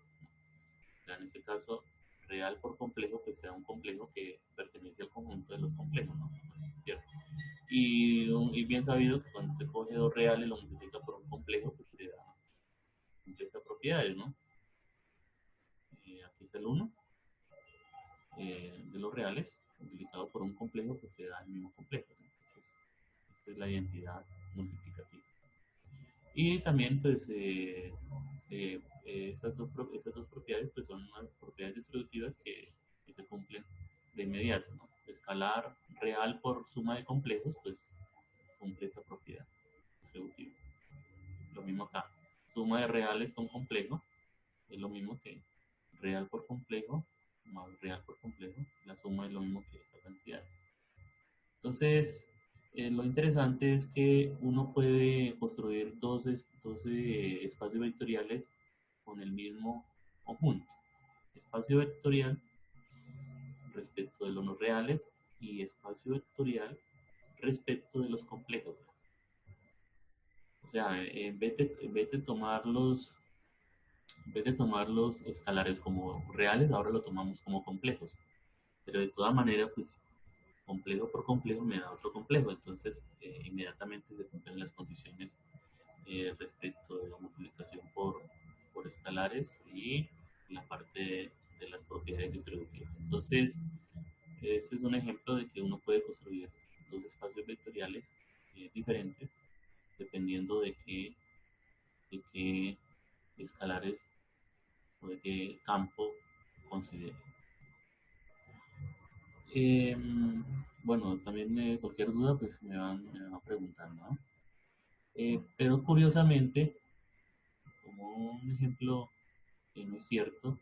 O sea, en este caso, real por complejo, pues sea un complejo que pertenece al conjunto de los complejos, ¿no? Pues, ¿cierto? Y bien sabido que cuando se coge dos reales y lo multiplica por un complejo, pues te da cumple propiedades, ¿no? Aquí está el uno de los reales, multiplicado por un complejo, pues te da el mismo complejo, ¿no? Entonces, esta es la identidad multiplicativa. Y también, pues, estas dos propiedades pues, son unas propiedades distributivas que se cumplen de inmediato, ¿no? Escalar real por suma de complejos, pues cumple esa propiedad distributiva. Lo mismo acá. Suma de reales con complejo es lo mismo que real por complejo más real por complejo. La suma es lo mismo que esa cantidad. Entonces, lo interesante es que uno puede construir 12 espacios vectoriales con el mismo conjunto. Espacio vectorial respecto de los no reales y espacio vectorial respecto de los complejos. O sea, en vez de tomar los escalares como reales, ahora lo tomamos como complejos. Pero de todas maneras, pues complejo por complejo me da otro complejo. Entonces, inmediatamente se cumplen las condiciones respecto de la multiplicación por escalares y la parte de las propiedades distributivas. Entonces, este es un ejemplo de que uno puede construir dos espacios vectoriales diferentes dependiendo de qué escalares o de qué campo considere. Eh, bueno, también cualquier duda pues me van preguntando, ¿no? Pero curiosamente, como un ejemplo que no es cierto,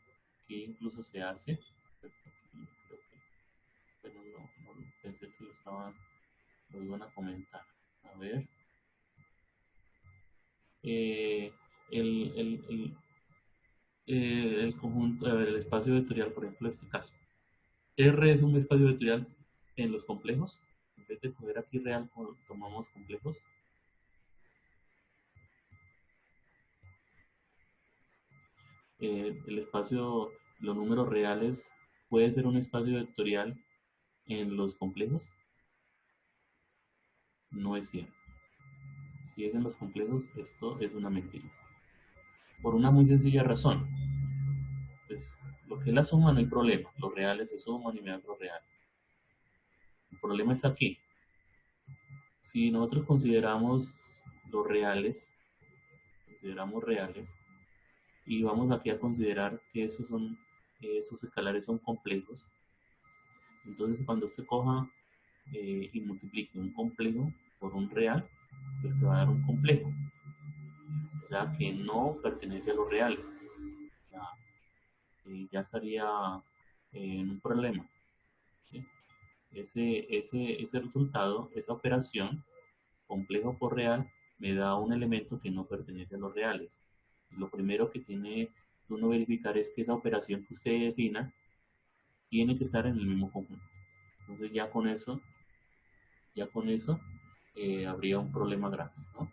que incluso se hace, creo que, pero no, pensé que lo iban a comentar. A ver, eh, el, el conjunto, a ver, el espacio vectorial, por ejemplo, en este caso. R es un espacio vectorial en los complejos. En vez de coger aquí real, tomamos complejos. El espacio, los números reales, puede ser un espacio vectorial en los complejos. No es cierto. Si es en los complejos, esto es una mentira. Por una muy sencilla razón. Pues lo que es la suma no hay problema. Los reales se suman y me dan otro real. El problema está aquí. Si nosotros consideramos los reales, consideramos reales, y vamos aquí a considerar que esos escalares son complejos, entonces cuando se coja y multiplique un complejo por un real, pues se va a dar un complejo. O sea que no pertenece a los reales. Ya, ya estaría en un problema. ¿Sí? Ese resultado, esa operación, complejo por real, me da un elemento que no pertenece a los reales. Lo primero que tiene uno verificar es que esa operación que usted defina tiene que estar en el mismo conjunto. Entonces ya con eso habría un problema grave, ¿no?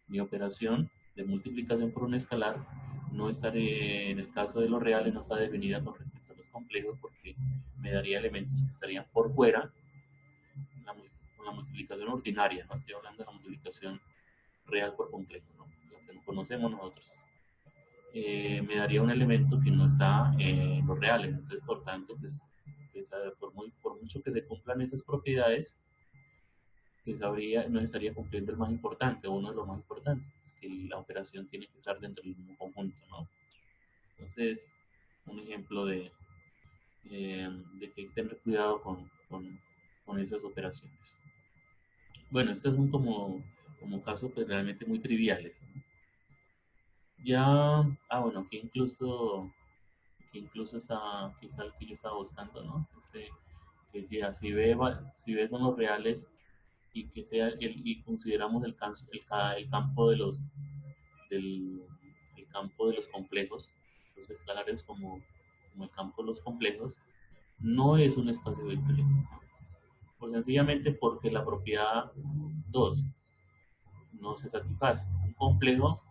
Mi operación de multiplicación por un escalar no estaría, en el caso de los reales, no está definida con respecto a los complejos porque me daría elementos que estarían por fuera con la multiplicación ordinaria, no estoy hablando de la multiplicación real por complejo, ¿no? Lo que no conocemos nosotros. Me daría un elemento que no está en los reales, entonces por tanto, pues por mucho que se cumplan esas propiedades, pues no estaría cumpliendo el más importante, uno de los más importantes, es que la operación tiene que estar dentro del mismo conjunto, ¿no? Entonces, un ejemplo de que hay que tener cuidado con esas operaciones. Bueno, estos son como casos pues, realmente muy triviales, ¿no? Ya, bueno, que incluso está quizá el que yo estaba buscando, ¿no? Que si ve son los reales y que sea y consideramos el campo de el campo de los complejos, los escalares como el campo de los complejos, no es un espacio vectorial. Pues sencillamente porque la propiedad 2 no se satisface. Un complejo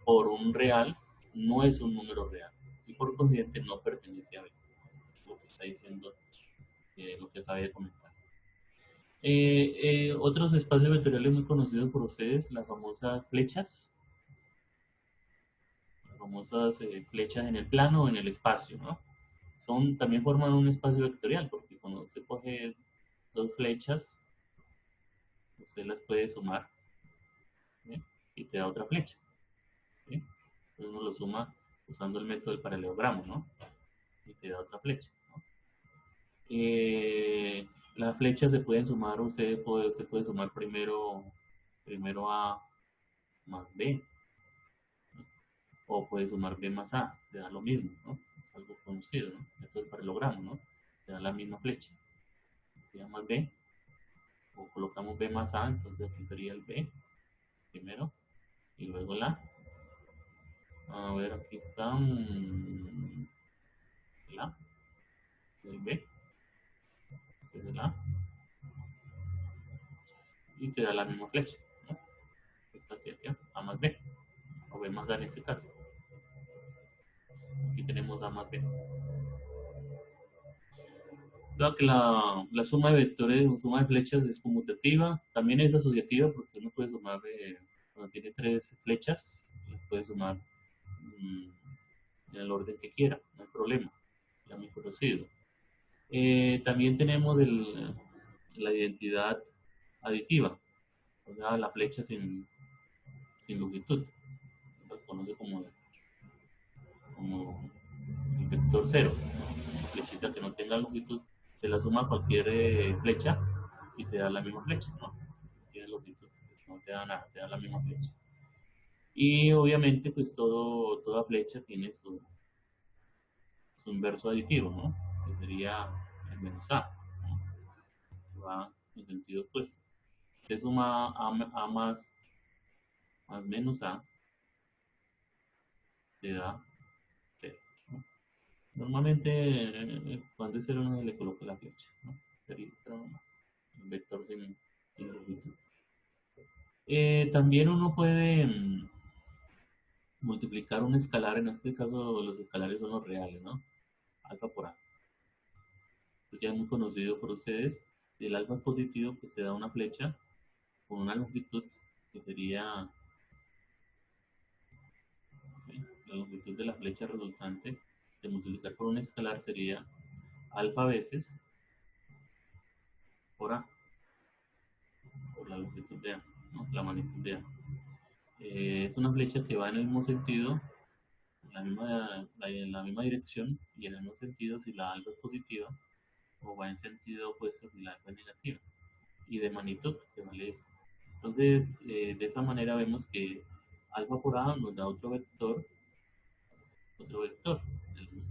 por un real no es un número real. Y por consiguiente no pertenece a B, lo que está diciendo, lo que acabé de comentar. Otros espacios vectoriales muy conocidos por ustedes, las famosas flechas, flechas en el plano o en el espacio, ¿no? También forman un espacio vectorial, porque cuando se coge dos flechas, usted las puede sumar, ¿sí? Y te da otra flecha, ¿sí? Entonces uno lo suma usando el método del paralelogramo, ¿no? Y te da otra flecha, ¿no? Las flechas se pueden sumar, se puede sumar primero A más B, ¿no? O puede sumar B más A, te da lo mismo, ¿no? Es algo conocido, ¿no? Método del paralelogramo, ¿no? Te da la misma flecha. Se llama B, o colocamos B más A, entonces aquí sería el B primero, y luego la. A ver, aquí está la, el B, este es el A, y te da la misma flecha, ¿no? Esta aquí, A más B, o B más A en este caso. Aquí tenemos A más B. Claro que la suma de vectores o suma de flechas es conmutativa, también es asociativa porque uno puede sumar, cuando tiene tres flechas, las puede sumar mm, en el orden que quiera, no hay problema, ya muy conocido. También tenemos la identidad aditiva, o sea, la flecha sin longitud, lo conoce como el vector cero, flechita que no tenga longitud, se la suma a cualquier flecha y te da la misma flecha, ¿no? Tiene longitud, no te da nada, te da la misma flecha. Y obviamente, pues toda flecha tiene su inverso aditivo, ¿no? Que sería el menos A, ¿no? Va en sentido opuesto. Se suma A más menos A, te da cero, ¿no? Normalmente, cuando es cero no se le coloca la flecha, ¿no? Sería cero nomás, el vector sin longitud. También uno puede multiplicar un escalar, en este caso los escalares son los reales, ¿no? Alfa por A. Esto ya es muy conocido por ustedes. El alfa positivo que se da una flecha con una longitud que sería, ¿sí? La longitud de la flecha resultante de multiplicar por un escalar sería alfa veces por A, por la longitud de A, ¿no? La magnitud de A. Es una flecha que va en el mismo sentido, en la misma dirección y en el mismo sentido si la alfa es positiva, o va en sentido opuesto si la alfa es negativa, y de magnitud que vale eso. Entonces, de esa manera vemos que alfa por A nos da otro vector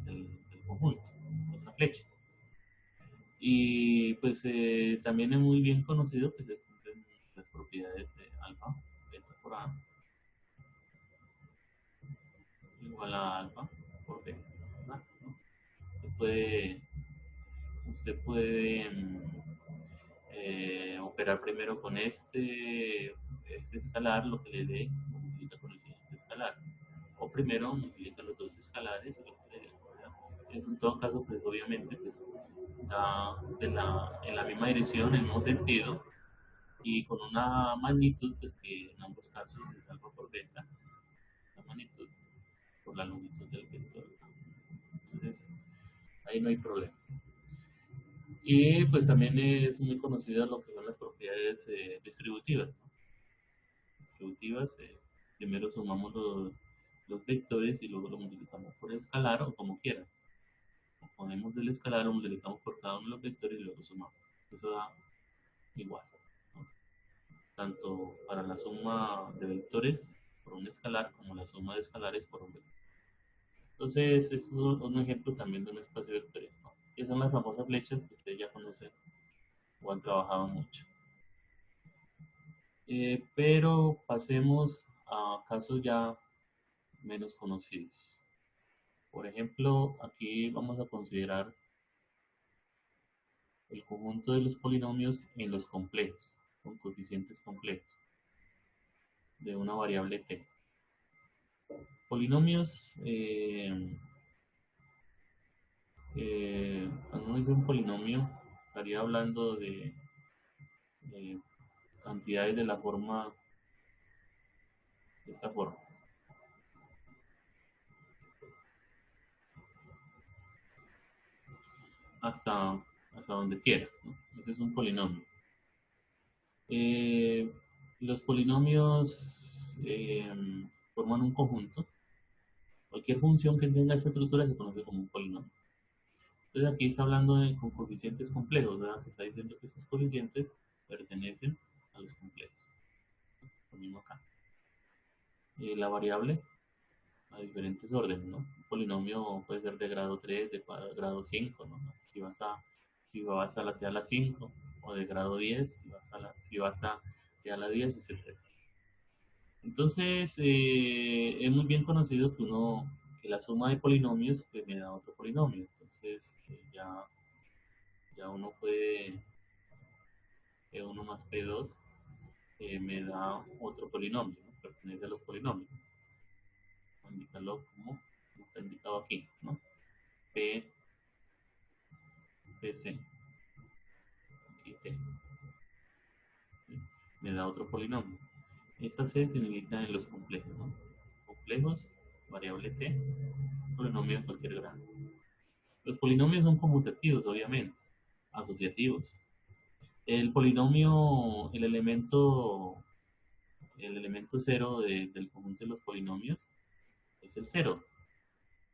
del conjunto, otra flecha. Y pues también es muy bien conocido que se cumplen las propiedades de alfa, beta por A, igual a alfa por B, ¿verdad? ¿No? Usted puede operar primero con este escalar, lo que le dé, multiplica con el siguiente escalar. O primero multiplica los dos escalares y lo que le dé. Eso en todo caso, pues obviamente, pues, da en la misma dirección, en el mismo sentido, y con una magnitud, pues que en ambos casos es alfa por beta, la magnitud por la longitud del vector. Entonces, ahí no hay problema. Y pues también es muy conocido lo que son las propiedades distributivas, ¿no? Distributivas, primero sumamos los vectores y luego lo multiplicamos por el escalar o como quieran. O ponemos el escalar, lo multiplicamos por cada uno de los vectores y luego sumamos. Eso da igual, ¿no? Tanto para la suma de vectores por un escalar como la suma de escalares por un vector. Entonces, este es un ejemplo también de un espacio vectorial, ¿no? Que son las famosas flechas que ustedes ya conocen o han trabajado mucho. Pero pasemos a casos ya menos conocidos. Por ejemplo, aquí vamos a considerar el conjunto de los polinomios en los complejos, con coeficientes complejos, de una variable t. Polinomios Cuando uno dice un polinomio, estaría hablando de cantidades de la forma, de esta forma, hasta, hasta donde quiera, ¿no? Ese es un polinomio. Eh, los polinomios forman un conjunto. Cualquier función que tenga esta estructura se conoce como un polinomio. Entonces aquí está hablando con coeficientes complejos, ¿verdad? Que está diciendo que esos coeficientes pertenecen a los complejos. Lo mismo acá. La variable a diferentes órdenes, ¿no? Un polinomio puede ser de grado 3, de grado 5, ¿no? Si vas a la T a la 5, o de grado 10, si vas a T a la 10, etc. Entonces, es muy bien conocido que la suma de polinomios pues, me da otro polinomio. Entonces, ya uno puede, P1 más P2 me da otro polinomio, ¿no? Pertenece a los polinomios. Voy a indicarlo como está indicado aquí, ¿no? P, PC, aquí T, ¿sí? Me da otro polinomio. Esta C se necesita en los complejos, ¿no? Complejos, variable T, polinomio de cualquier grado. Los polinomios son conmutativos, obviamente, asociativos. El polinomio, el elemento cero del conjunto de los polinomios es el cero,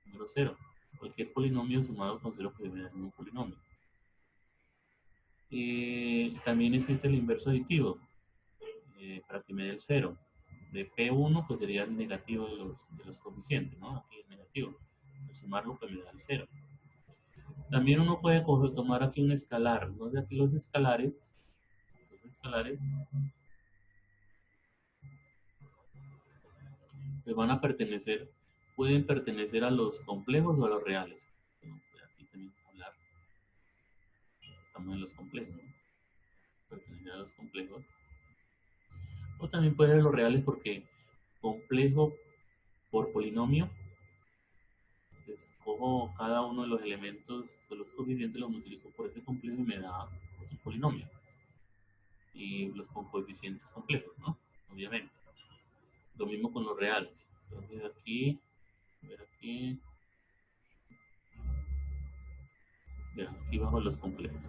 número cero. Cualquier polinomio sumado con cero puede dar un polinomio. También existe el inverso aditivo, para que me dé el cero. De P1 pues sería el negativo de los coeficientes, ¿no? Aquí es negativo. Al sumarlo pues me da el cero. También uno puede tomar aquí un escalar, ¿no? De aquí los escalares pues pueden pertenecer a los complejos o a los reales. Bueno, pues aquí también hablar, estamos en los complejos, ¿no? Pertenecer a los complejos. O también puede ser los reales porque complejo por polinomio, escojo cada uno de los elementos de los coeficientes, los multiplico por ese complejo y me da un polinomio. Y los con coeficientes complejos, ¿no? Obviamente. Lo mismo con los reales. Entonces aquí, a ver aquí, ya, aquí bajo los complejos.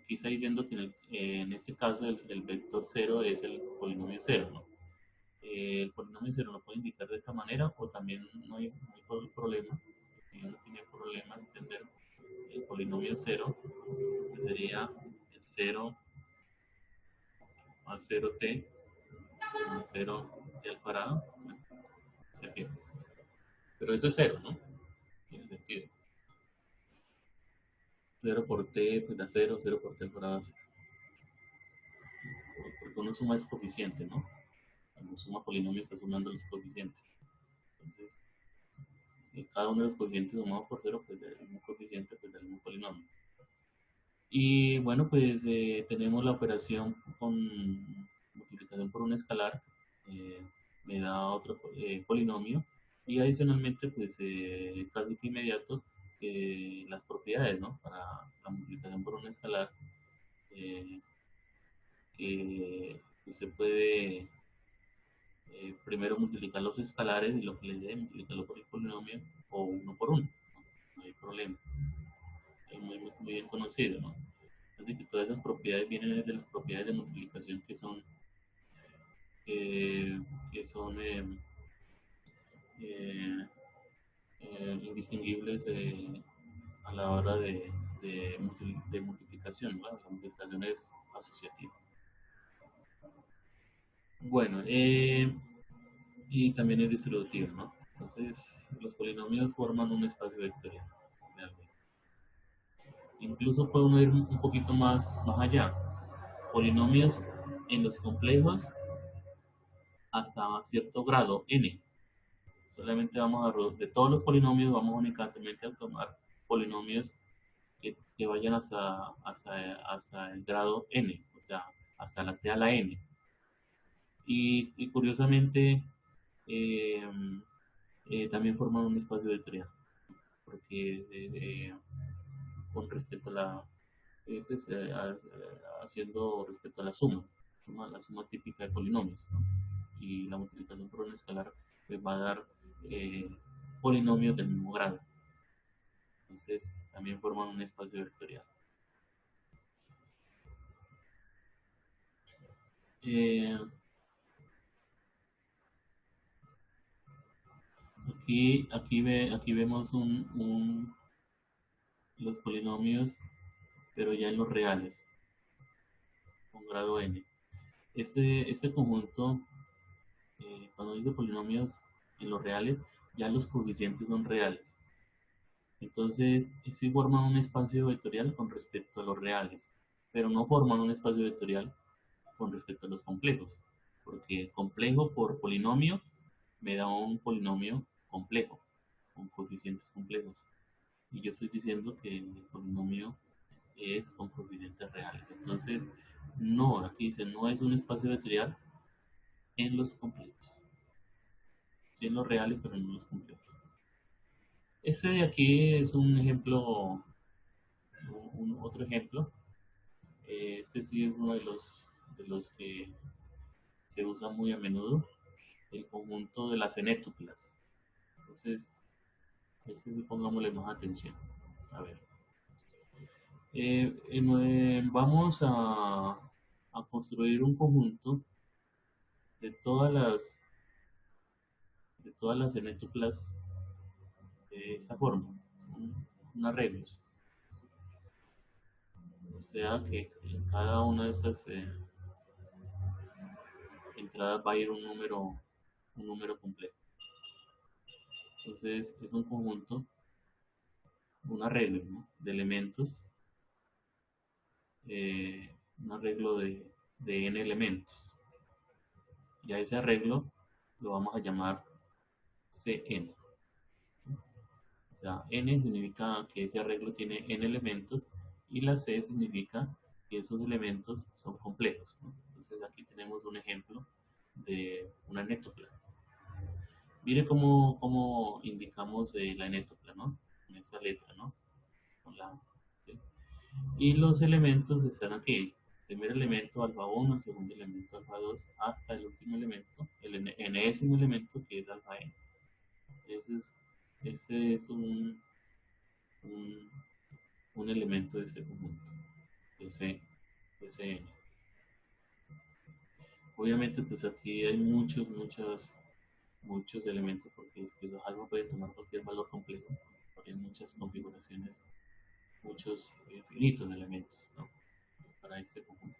Aquí está diciendo que en este caso el vector cero es el polinomio cero, ¿no? El polinomio cero lo puede indicar de esa manera o también no hay problema. Si no tiene problema en entender el polinomio cero, que sería el cero más 0t más 0t al cuadrado. Pero eso es cero, ¿no? Tiene sentido. 0 por t pues da cero, 0 por t al cuadrado da 0. Porque uno suma es coeficiente, ¿no? Cuando suma polinomio está sumando los coeficientes. Entonces, cada uno de los coeficientes sumados por cero, pues del mismo coeficiente, pues del mismo polinomio. Y bueno, pues tenemos la operación con multiplicación por un escalar, eh, me da otro polinomio. Y adicionalmente, pues casi que inmediato, las propiedades, ¿no? Para la multiplicación por un escalar, eh, que se puede primero multiplicar los escalares y lo que le dé, multiplicarlo por el polinomio o uno por uno. No hay problema. Es muy bien conocido, ¿no? Así que todas esas propiedades vienen de las propiedades de multiplicación eh, que son eh, indistinguibles a la hora de multiplicación, ¿no? La multiplicación es asociativa. Bueno, y también es distributiva, ¿no? Entonces, los polinomios forman un espacio vectorial, realmente. Incluso puede uno ir un poquito más allá. Polinomios en los complejos hasta cierto grado, n. Solamente de todos los polinomios, vamos únicamente a tomar polinomios que vayan hasta el grado n, o sea, hasta la t a la n. Y curiosamente, eh, también forman un espacio vectorial. porque con respecto a haciendo respecto a la suma típica de polinomios, ¿no? Y la multiplicación por un escalar pues, va a dar eh, polinomios del mismo grado. Entonces, también forman un espacio vectorial. Eh, aquí vemos los polinomios, pero ya en los reales, con grado n. Este conjunto, cuando digo polinomios en los reales, ya los coeficientes son reales. Entonces, sí forman un espacio vectorial con respecto a los reales, pero no forman un espacio vectorial con respecto a los complejos, porque complejo por polinomio me da un polinomio complejo, con coeficientes complejos. Y yo estoy diciendo que el polinomio es con coeficientes reales. Entonces, no, aquí dice, no es un espacio vectorial en los complejos. Sí en los reales, pero no en los complejos. Este de aquí es un ejemplo, otro ejemplo. Este sí es uno de los que se usa muy a menudo, el conjunto de las enétuplas. Entonces, este sí pongámosle más atención. A ver. Vamos a construir un conjunto de todas las enétuplas de esta forma. Son arreglos. O sea que en cada una de estas entradas va a ir un número complejo. Entonces es un conjunto, un arreglo, ¿no? De elementos, un arreglo de n elementos. Y a ese arreglo lo vamos a llamar Cn. O sea, n significa que ese arreglo tiene n elementos y la c significa que esos elementos son complejos, ¿no? Entonces aquí tenemos un ejemplo de una enétopla. Mire cómo indicamos la enétopla, ¿no? Con esta letra, ¿no? Con la, ¿sí? Y los elementos están aquí. El primer elemento alfa 1, el segundo elemento alfa 2, hasta el último elemento, el enésimo elemento que es alfa n. Ese es un, un elemento de este conjunto, ese n. Obviamente, pues aquí hay muchos elementos porque es que los alfa pueden tomar cualquier valor complejo, porque hay muchas configuraciones, muchos infinitos de elementos, ¿no? Para este conjunto.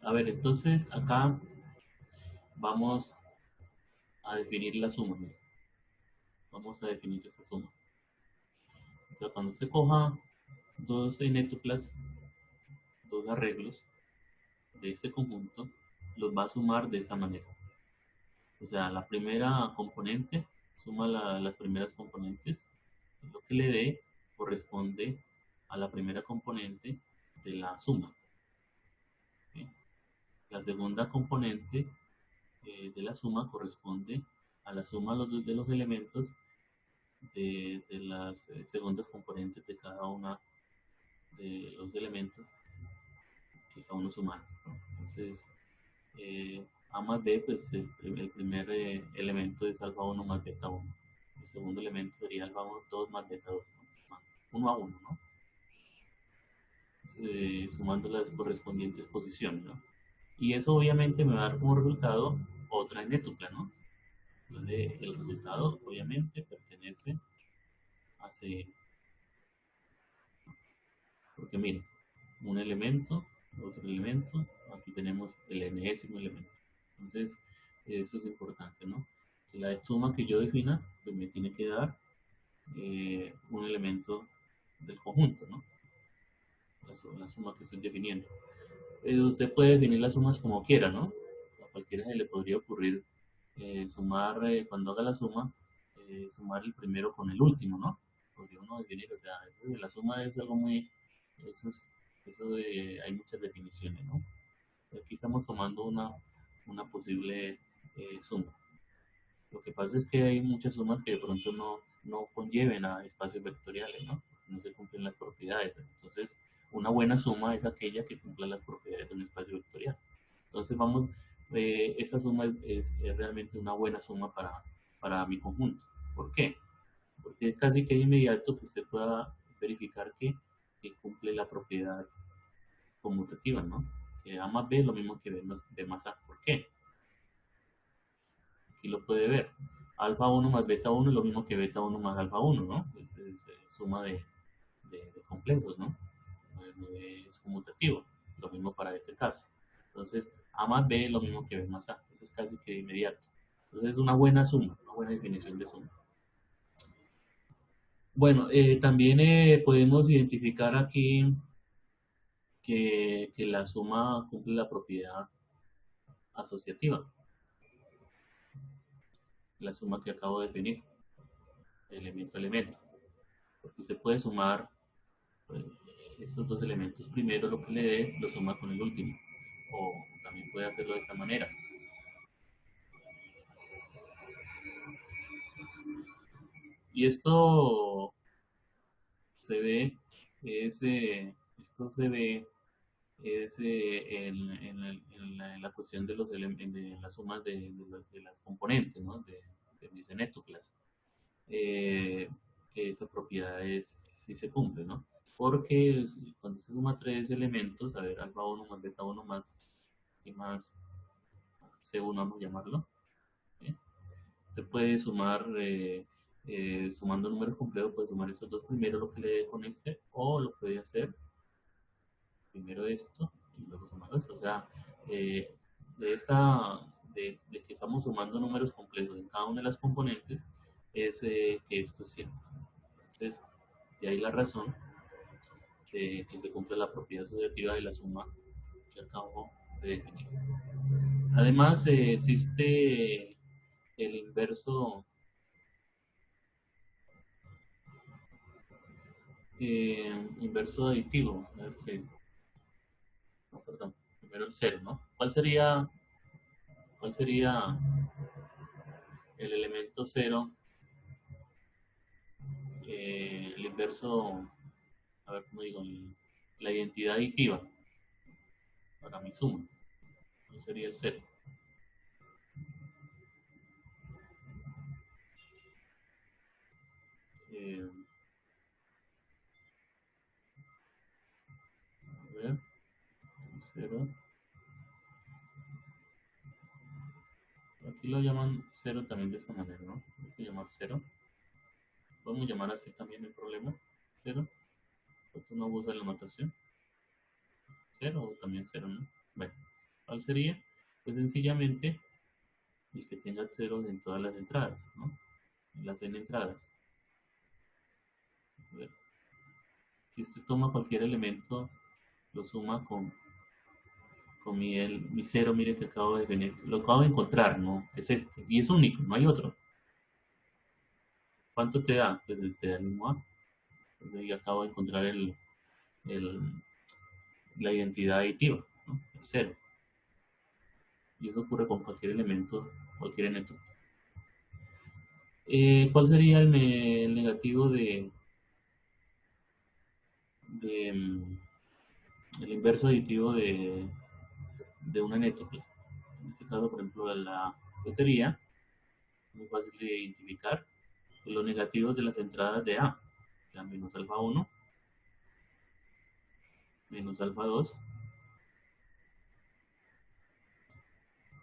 A ver, entonces acá vamos a definir la suma, ¿no? Vamos a definir esa suma. O sea, cuando se coja dos enétuplas, dos arreglos de este conjunto, los va a sumar de esa manera. O sea, la primera componente suma las primeras componentes, y lo que le dé corresponde a la primera componente de la suma. ¿Sí? La segunda componente de la suma corresponde a la suma de los elementos de las segundas componentes de cada una de los elementos que está uno sumando, ¿no? Entonces, A más B, pues el primer elemento es alfa 1 más beta 1. El segundo elemento sería alfa 2 más beta 2, ¿no? 1 a 1, ¿no? Sumando las correspondientes posiciones, ¿no? Y eso obviamente me va a dar como resultado otra enétupla, ¿no? Entonces, el resultado obviamente pertenece a C, porque miren, un elemento, otro elemento, aquí tenemos el enésimo elemento. Entonces, eso es importante, ¿no? Que la suma que yo defina, pues me tiene que dar un elemento del conjunto, ¿no? La suma que estoy definiendo. Usted puede definir las sumas como quiera, ¿no? A cualquiera se le podría ocurrir sumar, cuando haga la suma, sumar el primero con el último, ¿no? Podría uno definir, o sea, la suma es algo muy, eso es, hay muchas definiciones, ¿no? Aquí estamos tomando una posible suma. Lo que pasa es que hay muchas sumas que de pronto no conlleven a espacios vectoriales, ¿no? No se cumplen las propiedades. Entonces, una buena suma es aquella que cumpla las propiedades de un espacio vectorial. Entonces, esa suma es realmente una buena suma para mi conjunto. ¿Por qué? Porque es casi que inmediato que usted pueda verificar que cumple la propiedad conmutativa, ¿no? Que A más B es lo mismo que B más A. ¿Por qué? Aquí lo puede ver. Alfa 1 más beta 1 es lo mismo que beta 1 más alfa 1, ¿no? Es suma de complejos, ¿no? Es conmutativo. Lo mismo para este caso. Entonces, A más B es lo mismo que B más A. Eso es casi que de inmediato. Entonces, es una buena suma, una buena definición de suma. Bueno, también podemos identificar aquí que la suma cumple la propiedad asociativa, la suma que acabo de definir, elemento a elemento. Porque se puede sumar eh, estos dos elementos primero, lo que le dé, lo suma con el último. O también puede hacerlo de esta manera. Y se ve, esto se ve en la cuestión de, de las sumas de las componentes, ¿no? De mis enétoclas. eh, que esa propiedad sí se cumple, ¿no? Porque cuando se suma tres elementos, a ver, alfa 1 más beta 1 más, y más C1, vamos a llamarlo, ¿eh? Se puede sumar, sumando números complejos, puede sumar estos dos primero, lo que le dé con este, o lo puede hacer primero esto y luego sumar esto. O sea, eh, de, esa, de que estamos sumando números complejos en cada una de las componentes, es que esto es cierto. Entonces, de ahí la razón de que se cumple la propiedad asociativa de la suma que acabo de definir. Además, existe el inverso aditivo. A ver no, perdón, primero el cero, ¿no? Cuál sería el elemento cero, el inverso, a ver cómo digo, la identidad aditiva para mi suma? ¿Cuál sería el cero? Eh, a ver, el cero. Aquí lo llaman cero también de esta manera, ¿no? Hay que llamar cero. Podemos llamar así también el problema. Cero. Esto no usa la notación. Cero o también cero, ¿no? Bueno, ¿cuál sería? Pues sencillamente el que tenga cero en todas las entradas, ¿no? En las n entradas. A ver, si usted toma cualquier elemento, lo suma con mi cero, mire que acabo de venir, lo acabo de encontrar, ¿no? Es este, y es único, no hay otro. ¿Cuánto te da? Pues te da el mismo A. Entonces, ahí acabo de encontrar el, la identidad aditiva, ¿no? El cero. Y eso ocurre con cualquier elemento, cualquier elemento. ¿Cuál sería el negativo de el inverso aditivo de una enétocla? En este caso, por ejemplo, ¿qué sería? Muy fácil de identificar. Los negativos de las entradas de A, o sea, menos alfa 1, menos alfa 2,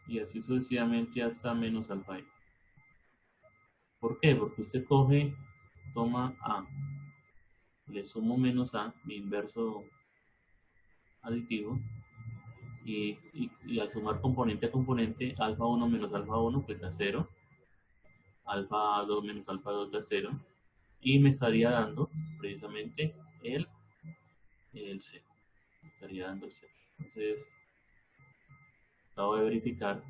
y así sucesivamente hasta menos alfa i. ¿Por qué? Porque usted toma A, le sumo menos A, mi inverso aditivo, y al sumar componente a componente, alfa 1 menos alfa 1 pues da 0, alfa 2 menos alfa 2 da 0, y me estaría dando precisamente el 0. Me estaría dando el 0. Entonces, acabo de verificar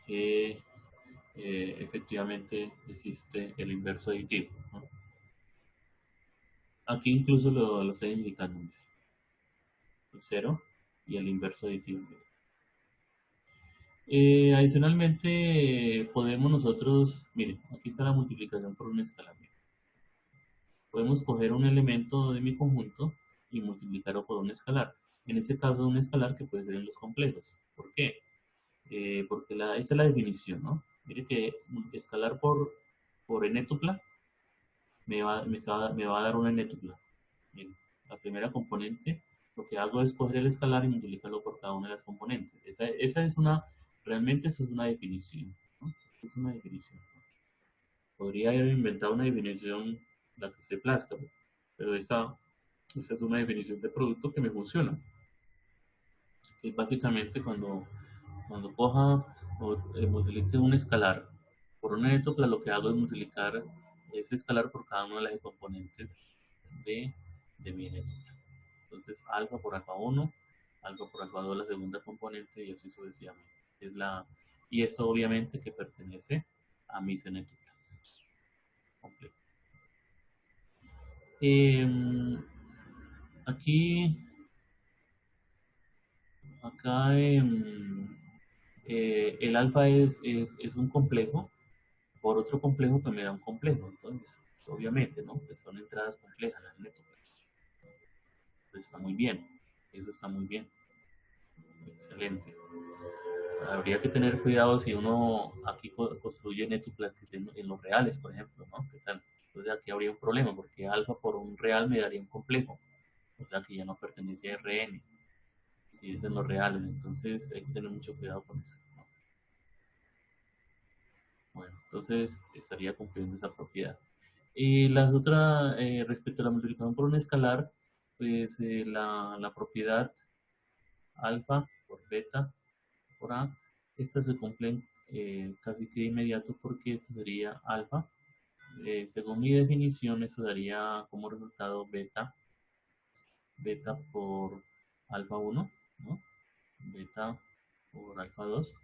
que efectivamente existe el inverso aditivo, ¿no? Aquí incluso lo estoy indicando, el 0 y el inverso aditivo. Adicionalmente, podemos nosotros, miren, aquí está la multiplicación por un escalar. Podemos coger un elemento de mi conjunto y multiplicarlo por un escalar. En este caso, un escalar que puede ser en los complejos. ¿Por qué? Porque esa es la definición, ¿no? Mire que escalar por n-tupla me va a dar una n-tupla. Miren, la primera componente, lo que hago es coger el escalar y multiplicarlo por cada una de las componentes. Esa es realmente eso es una definición, ¿no? Es una definición. Podría haber inventado una definición, la que se plazca, pero esa es una definición de producto que me funciona. Es básicamente cuando coja o multiplique un escalar por un netópla, lo que hago es multiplicar ese escalar por cada una de las componentes de, de mi netópla. Entonces, alfa por alfa 1, alfa por alfa 2, la segunda componente, y así sucesivamente. Y eso obviamente que pertenece a mis netóplas. Completo. Aquí, acá el alfa es un complejo por otro complejo que me da un complejo. Entonces, obviamente, ¿no? Pues son entradas complejas las métricas. Pues está muy bien. Eso está muy bien. Excelente. Habría que tener cuidado si uno aquí construye netuplas que estén en los reales, por ejemplo, ¿no? ¿Qué tal? Entonces aquí habría un problema porque alfa por un real me daría un complejo. O sea que ya no pertenece a Rn. Si es en los reales, entonces hay que tener mucho cuidado con eso, ¿no? Bueno, entonces estaría cumpliendo esa propiedad. Y las otras, respecto a la multiplicación por un escalar, pues la propiedad alfa por beta por a, estas se cumplen casi que de inmediato porque esto sería alfa. Según mi definición, esto daría como resultado beta por alfa 1, ¿no? Beta por alfa 2,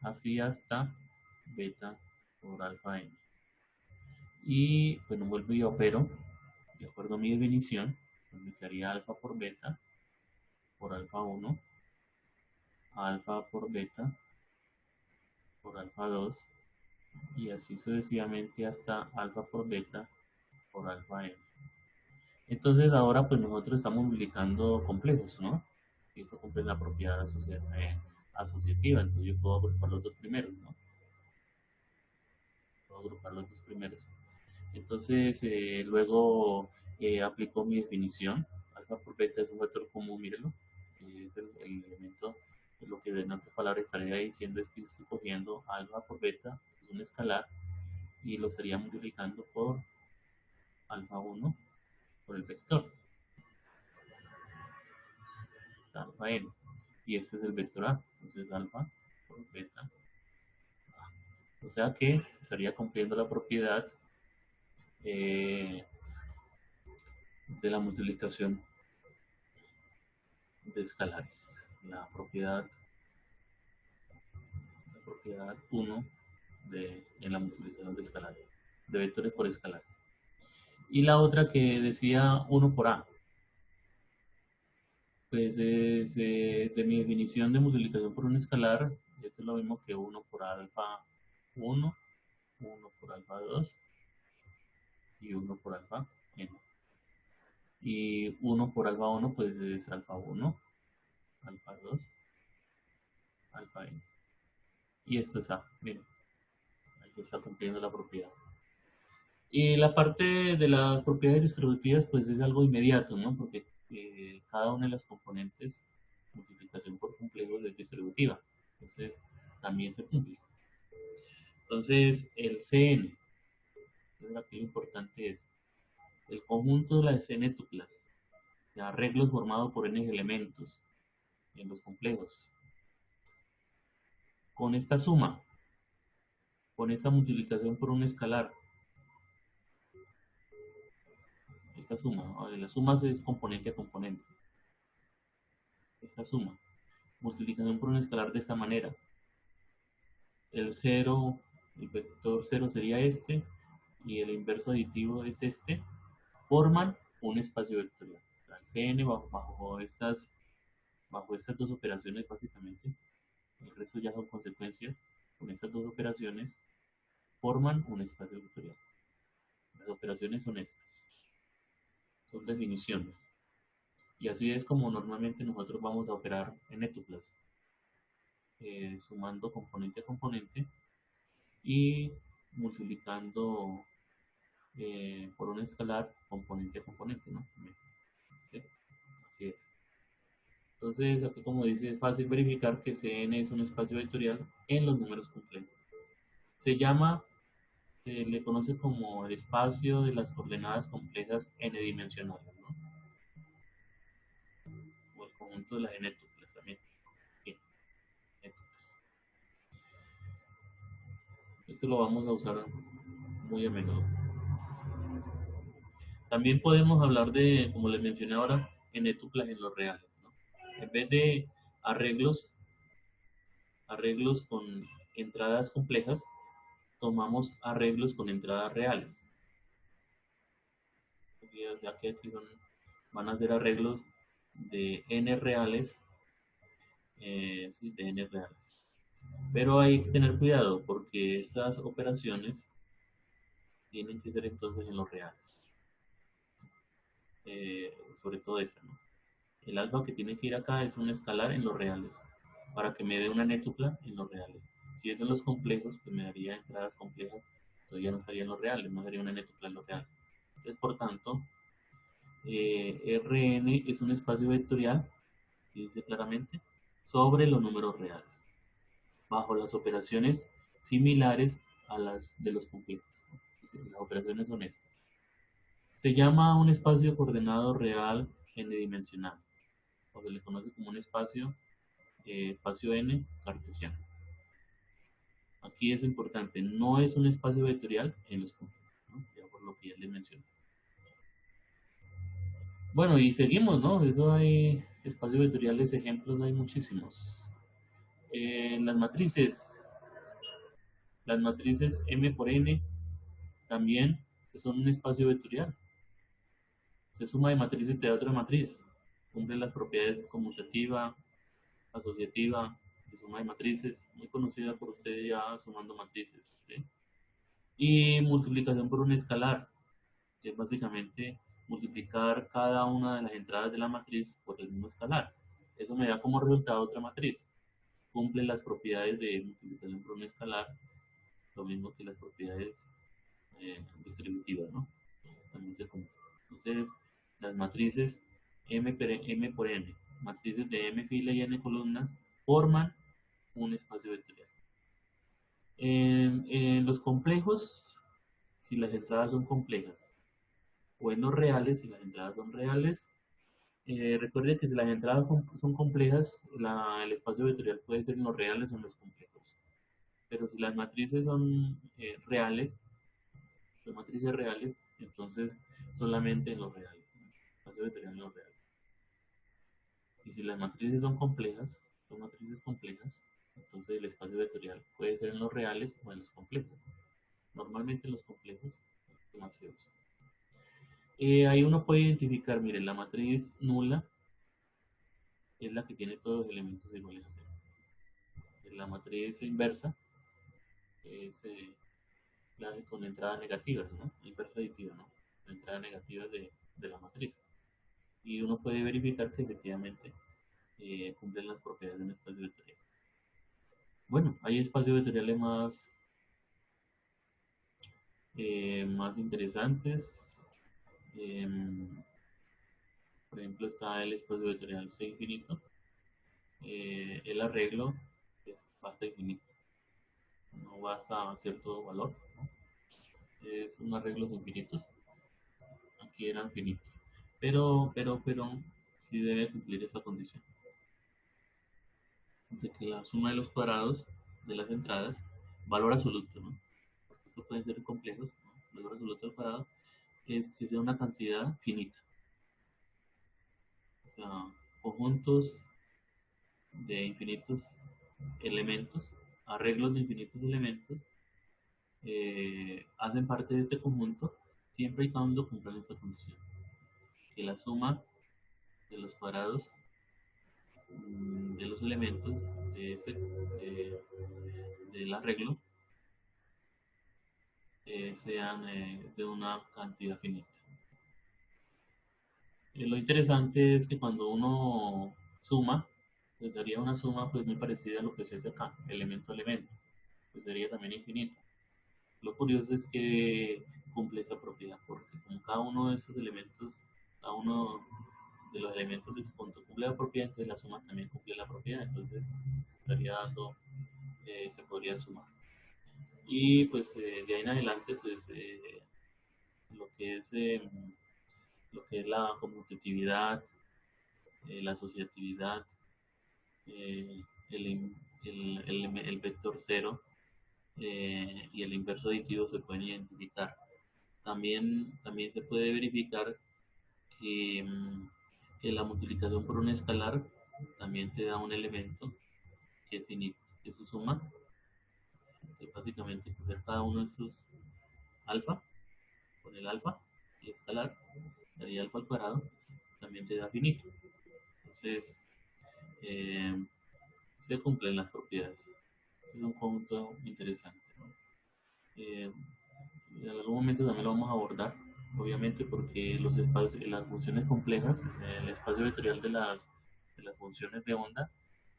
así hasta beta por alfa n. Y bueno, vuelvo y opero, de acuerdo a mi definición, multiplicaría alfa por beta por alfa 1, alfa por beta por alfa 2 y así sucesivamente hasta alfa por beta por alfa n. Entonces ahora pues nosotros estamos multiplicando complejos, ¿no? Y eso cumple la propiedad asociativa, entonces yo puedo agrupar los dos primeros, ¿no? Puedo agrupar los dos primeros. Entonces luego aplico mi definición. Alfa por beta es un factor común, mírenlo. Es el elemento, lo que en otras palabras estaría diciendo es que estoy cogiendo alfa por beta, es un escalar, y lo estaría multiplicando por alfa 1 por el vector, alfa n. Y este es el vector A, entonces alfa por beta A. O sea que se estaría cumpliendo la propiedad eh, de la multiplicación de escalares. La propiedad 1 en la multiplicación de escalares, de vectores por escalares. Y la otra que decía 1 por A, pues es, de mi definición de multiplicación por un escalar, eso es lo mismo que 1 por alfa 1, 1 por alfa 2 y 1 por alfa n. Y 1 por alfa 1 pues es alfa 1, alfa 2, alfa n. Y esto es A, miren, ahí se está cumpliendo la propiedad. Y la parte de las propiedades distributivas, pues es algo inmediato, ¿no? Porque cada una de las componentes, multiplicación por complejos, es distributiva. Entonces, también se cumple. Entonces, el Cn, aquí lo importante es el conjunto de las n tuplas, de arreglos formados por n elementos en los complejos. Con esta suma, con esta multiplicación por un escalar, esta suma, la suma es componente a componente. Esta suma, multiplicación por un escalar de esta manera. El 0, el vector 0 sería este, y el inverso aditivo es este, forman un espacio vectorial. El Cn bajo estas dos operaciones básicamente el resto ya son consecuencias, con estas dos operaciones forman un espacio vectorial. Las operaciones son estas, son definiciones. Y así es como normalmente nosotros vamos a operar en Etuplas, sumando componente a componente y multiplicando por un escalar componente a componente, ¿no? ¿Sí? Así es. Entonces, aquí como dice, es fácil verificar que Cn es un espacio vectorial en los números complejos. Se llama, le conoce como el espacio de las coordenadas complejas n-dimensionales, ¿no? O el conjunto de las n-tuplas también. Sí, n-tuplas. Esto lo vamos a usar muy a menudo. También podemos hablar de, como les mencioné ahora, n-tuplas en los reales, ¿no? En vez de arreglos, arreglos con entradas complejas, tomamos arreglos con entradas reales. O sea que aquí van a ser arreglos de n reales, sí, de n reales. Pero hay que tener cuidado porque estas operaciones tienen que ser entonces en los reales. Sobre todo esta, ¿no? El alfa que tiene que ir acá es un escalar en los reales para que me dé una nétupla en los reales. Si es en los complejos, pues me daría entradas complejas, entonces ya no estaría en los reales, no daría una nétupla en los reales. Entonces, por tanto, Rn es un espacio vectorial, dice claramente, sobre los números reales, bajo las operaciones similares a las de los complejos. Las operaciones son estas. Se llama un espacio coordenado real n-dimensional, o se le conoce como un espacio n cartesiano. Aquí es importante, no es un espacio vectorial en los complejos, ¿no? Ya por lo que ya les mencioné. Bueno, y seguimos, ¿no? Eso hay espacios vectoriales, ejemplos hay muchísimos. Las matrices M por N también son un espacio vectorial. Se suma de matrices de otra matriz. Cumple las propiedades conmutativa, asociativa, de suma de matrices, muy conocida por ustedes ya sumando matrices. ¿Sí? Y multiplicación por un escalar, que es básicamente multiplicar cada una de las entradas de la matriz por el mismo escalar. Eso me da como resultado otra matriz. Cumple las propiedades de multiplicación por un escalar, lo mismo que las propiedades distributivas, ¿no? También se cumple. Entonces, las matrices M por N, matrices de M fila y N columnas, forman un espacio vectorial. En los complejos, si las entradas son complejas, o en los reales, si las entradas son reales, recuerde que si las entradas son complejas, el espacio vectorial puede ser en los reales o en los complejos. Pero si las matrices son reales, son matrices reales, entonces solamente en los reales, ¿no? Espacio vectorial en los reales. Y si las matrices son complejas, son matrices complejas, entonces el espacio vectorial puede ser en los reales o en los complejos. Normalmente en los complejos es más se usa. Ahí uno puede identificar, miren, la matriz nula es la que tiene todos los elementos iguales a cero. La matriz inversa es la con entrada negativa, ¿no? Inversa aditiva, ¿no? La entrada negativa de la matriz. Y uno puede verificar que efectivamente cumplen las propiedades de un espacio vectorial. Bueno, hay espacios vectoriales más interesantes. Por ejemplo, está el espacio vectorial C infinito. El arreglo es basta infinito. No basta a cierto valor, ¿no? Es un arreglos infinitos. Aquí eran finitos. Pero, sí debe cumplir esa condición. De que la suma de los cuadrados de las entradas, valor absoluto, ¿no? Porque esto pueden ser complejos, ¿no? Valor absoluto del cuadrado es que sea una cantidad finita. O sea, conjuntos de infinitos elementos, arreglos de infinitos elementos, hacen parte de este conjunto siempre y cuando cumplan esta condición. Que la suma de los cuadrados de los elementos del arreglo sean de una cantidad finita. Lo interesante es que cuando uno suma, pues sería una suma pues muy parecida a lo que se hace acá, elemento a elemento, pues sería también infinita. Lo curioso es que cumple esa propiedad, porque como cada uno de estos elementos, cada uno de los elementos de ese punto cumple la propiedad, entonces la suma también cumple la propiedad, entonces estaría dando, se podría sumar. Y pues de ahí en adelante, pues lo que es eh, lo que es la conmutatividad, la asociatividad, eh, el, el vector cero y el inverso aditivo se pueden identificar. También se puede verificar que, que la multiplicación por un escalar también te da un elemento que es finito, que su suma es básicamente coger cada uno de esos alfa con el alfa y escalar, daría alfa al cuadrado, también te da finito. Entonces, eh, se cumplen las propiedades. Es un conjunto interesante, ¿no? En algún momento también lo vamos a abordar, obviamente, porque los espacios, las funciones complejas, el espacio vectorial de las funciones de onda,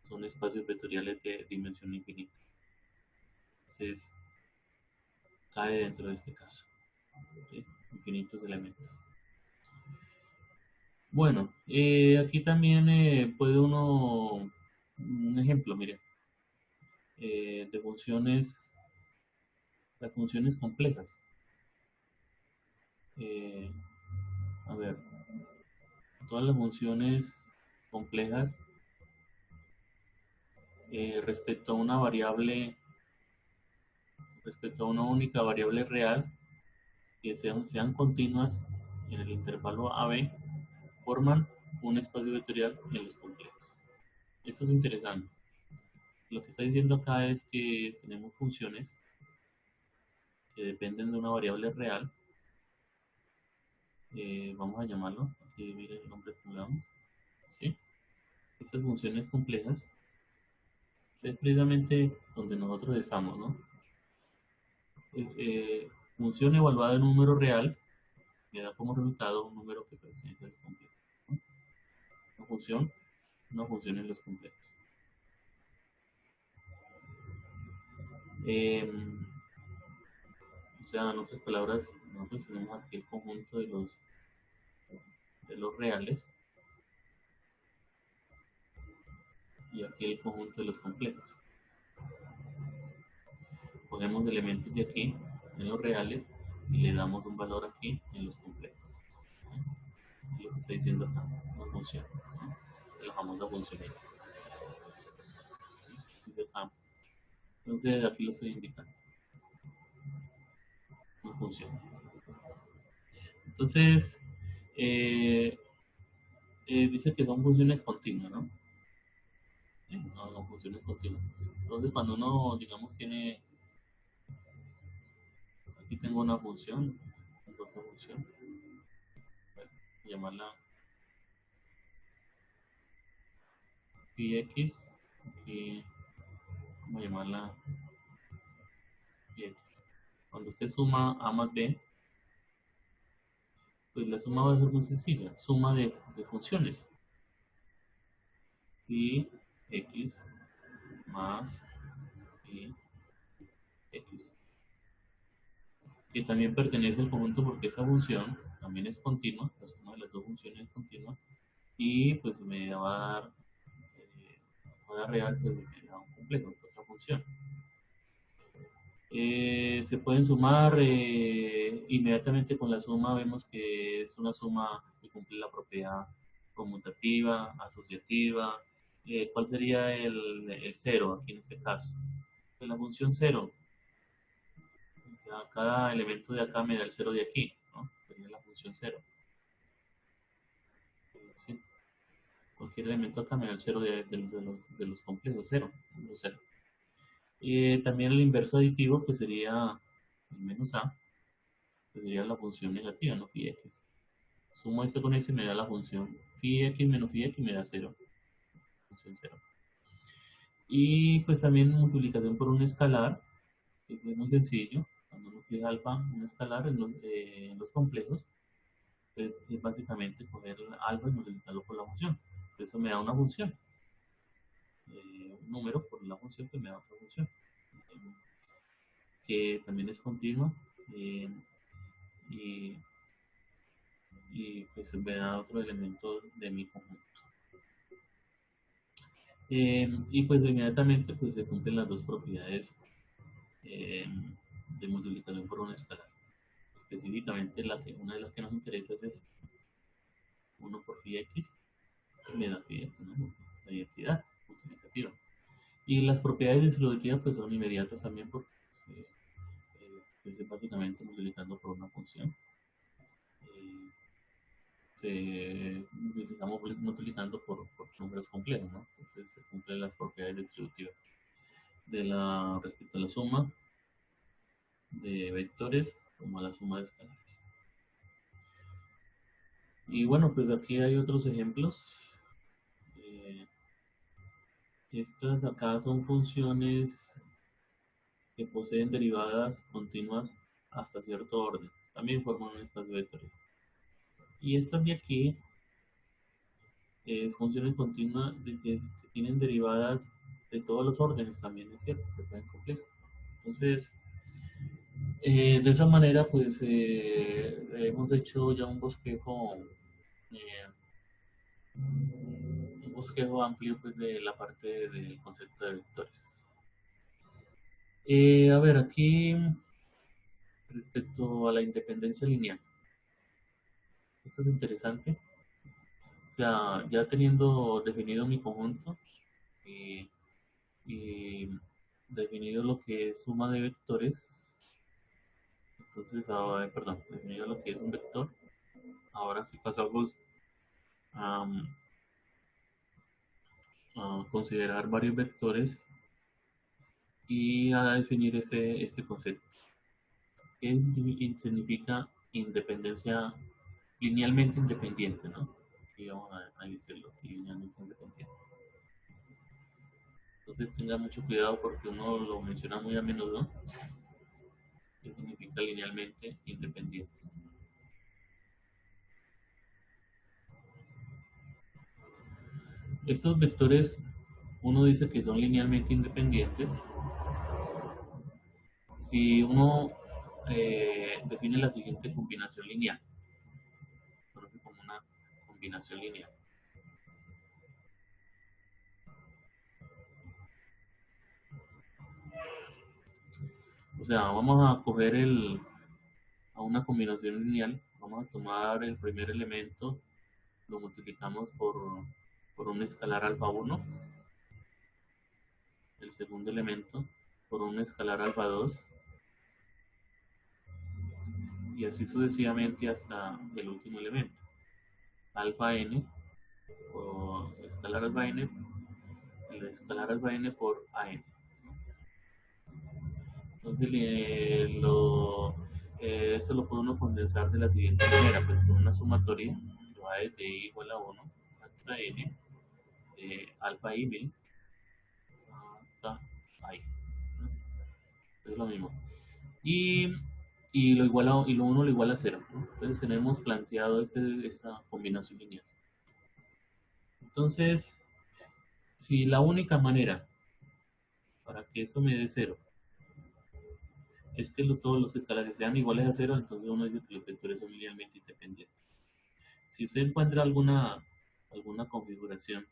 son espacios vectoriales de dimensión infinita. Entonces, cae dentro de este caso, ¿sí? Infinitos elementos. Bueno, aquí también puede uno, un ejemplo, mire, de funciones, las funciones complejas. Eh, a ver, todas las funciones complejas respecto a una variable, respecto a una única variable real, que sean continuas en el intervalo AB, forman un espacio vectorial en los complejos. Esto es interesante. Lo que está diciendo acá es que tenemos funciones que dependen de una variable real. Vamos a llamarlo, aquí mire el nombre que le damos, ¿sí? Estas funciones complejas es precisamente donde nosotros estamos, ¿no? Función evaluada en un número real me da como resultado un número que pertenece al complejo, ¿no? Una función en los complejos. Eh, o sea, en otras palabras, nosotros tenemos aquí el conjunto de los reales y aquí el conjunto de los complejos. Cogemos elementos de aquí en los reales y le damos un valor aquí en los complejos. Es lo que está diciendo acá, una función, ¿no? La famosa función X. Entonces aquí lo estoy indicando, una función. Entonces, eh, dice que son funciones continuas, ¿no? No, no funciones continuas. Entonces, cuando uno, digamos, tiene, aquí tengo una función, tengo otra función, bueno, llamarla phi x, aquí vamos a llamarla phi x. Cuando usted suma a más b, pues la suma va a ser muy sencilla, suma de funciones. Phi x más phi x, que también pertenece al conjunto porque esa función también es continua, la suma de las dos funciones es continua, y pues me va a dar moda real, pues me da un complejo, otra función. Se pueden sumar inmediatamente con la suma, vemos que es una suma que cumple la propiedad conmutativa, asociativa. ¿Cuál sería el cero aquí en este caso? Pues la función cero. O sea, cada elemento de acá me da el cero de aquí, ¿no? Sería la función cero. ¿Sí? Cualquier elemento acá me da el cero de los complejos, cero, cero. También el inverso aditivo, pues sería el menos a, pues sería la función negativa, ¿no? Phi x. Sumo esto con x y me da la función phi x menos phi x y me da cero, función cero. Y pues también multiplicación por un escalar, eso es muy sencillo. Cuando uno quiere alfa, un escalar en los complejos, es básicamente coger el alfa y multiplicarlo por la función. Eso me da una función, un número por la función que me da otra función, que también es continua eh, y, y pues me da otro elemento de mi conjunto. Y pues inmediatamente pues se cumplen las dos propiedades eh, de multiplicación por un escalar. Específicamente una de las que nos interesa es esta, 1 por phi x, que me da phi x, ¿no? La identidad multiplicativa. Y las propiedades distributivas pues son inmediatas también porque pues, es básicamente multiplicando por una función. Eh, Estamos multiplicando por números complejos, ¿no? Entonces se cumplen las propiedades distributivas respecto a la suma de vectores como a la suma de escalares. Y bueno, pues aquí hay otros ejemplos. Eh, Estas acá son funciones que poseen derivadas continuas hasta cierto orden. También forman un espacio vectorial. Y estas de aquí, funciones continuas que tienen derivadas de todos los órdenes, también es cierto, se pueden complejo. Entonces, de esa manera, pues hemos hecho ya eh, un bosquejo amplio pues, de la parte del concepto de vectores. A ver, aquí respecto a la independencia lineal. Esto es interesante. O sea, ya teniendo definido mi conjunto y, y definido lo que es suma de vectores, entonces, perdón, definido lo que es un vector, ahora sí pasamos a, a considerar varios vectores y a definir este concepto. ¿Qué significa independencia linealmente independiente, ¿no? Y vamos a decirlo, linealmente independiente. Entonces tenga mucho cuidado porque uno lo menciona muy a menudo. ¿Qué significa linealmente independientes? Estos vectores, uno dice que son linealmente independientes si uno define la siguiente combinación lineal, conoce como una combinación lineal. O sea, vamos a coger a una combinación lineal, vamos a tomar el primer elemento, lo multiplicamos por un escalar alfa 1, el segundo elemento por un escalar alfa 2 y así sucesivamente hasta el último elemento, alfa n o escalar alfa n, el escalar alfa n por an. Entonces, esto lo puede uno condensar de la siguiente manera, pues con una sumatoria que va desde i igual a 1 hasta n, de alfa i mil hasta i. ¿No? Es lo mismo. Y, y lo 1 lo iguala a 0. ¿No? Entonces tenemos planteado esta combinación lineal. Entonces, si la única manera para que eso me dé 0 es que todos los escalares sean iguales a 0, entonces uno dice que los vectores son linealmente independientes. Si usted encuentra alguna configuración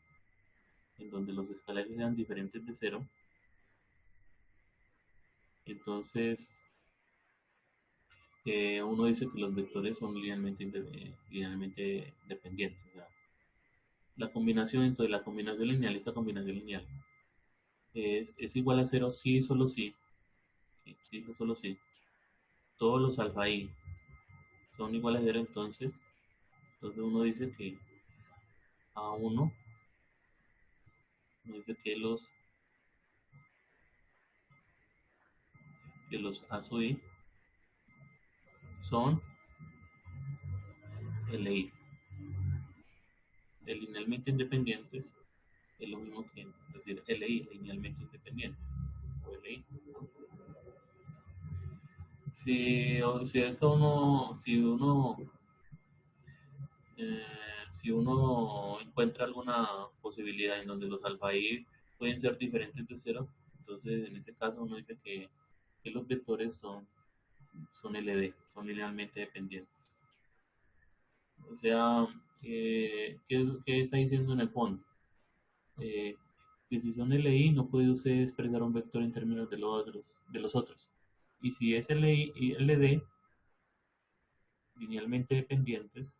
en donde los escalares sean diferentes de 0, entonces uno dice que los vectores son linealmente dependientes. O sea, la combinación entre la combinación lineal y esta combinación lineal es igual a 0 si, solo si, si, solo si, todos los alfa i son iguales a 0, entonces uno dice que A1, uno dice que los A sub i son LI, linealmente independientes es lo mismo que decir LI, linealmente independientes, o LI. Si esto uno, eh, si uno encuentra alguna posibilidad en donde los alfa i pueden ser diferentes de cero, entonces en ese caso uno dice que los vectores son LD, son linealmente dependientes. O sea, ¿qué está diciendo en el fondo? Eh, que si son LI no puede usted expresar un vector en términos de los otros. Y si es LI y LD, linealmente dependientes,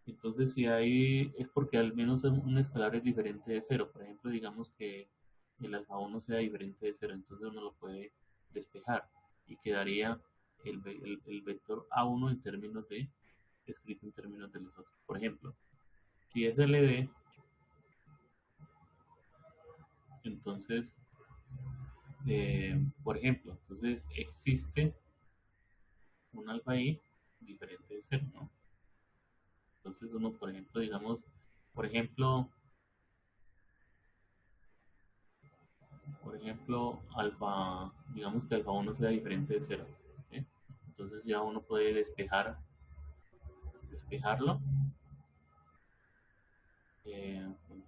entonces si hay, es porque al menos un escalar es diferente de cero. Por ejemplo, digamos que el alfa 1 sea diferente de cero, entonces uno lo puede despejar y quedaría el vector A1 en términos escrito en términos de los otros. Por ejemplo, si es LD, entonces, por ejemplo, entonces existe un alfa i diferente de cero, ¿no? Entonces uno, por ejemplo, digamos, por ejemplo, alfa, digamos que alfa 1 sea diferente de cero, ¿sí? Entonces ya uno puede despejarlo,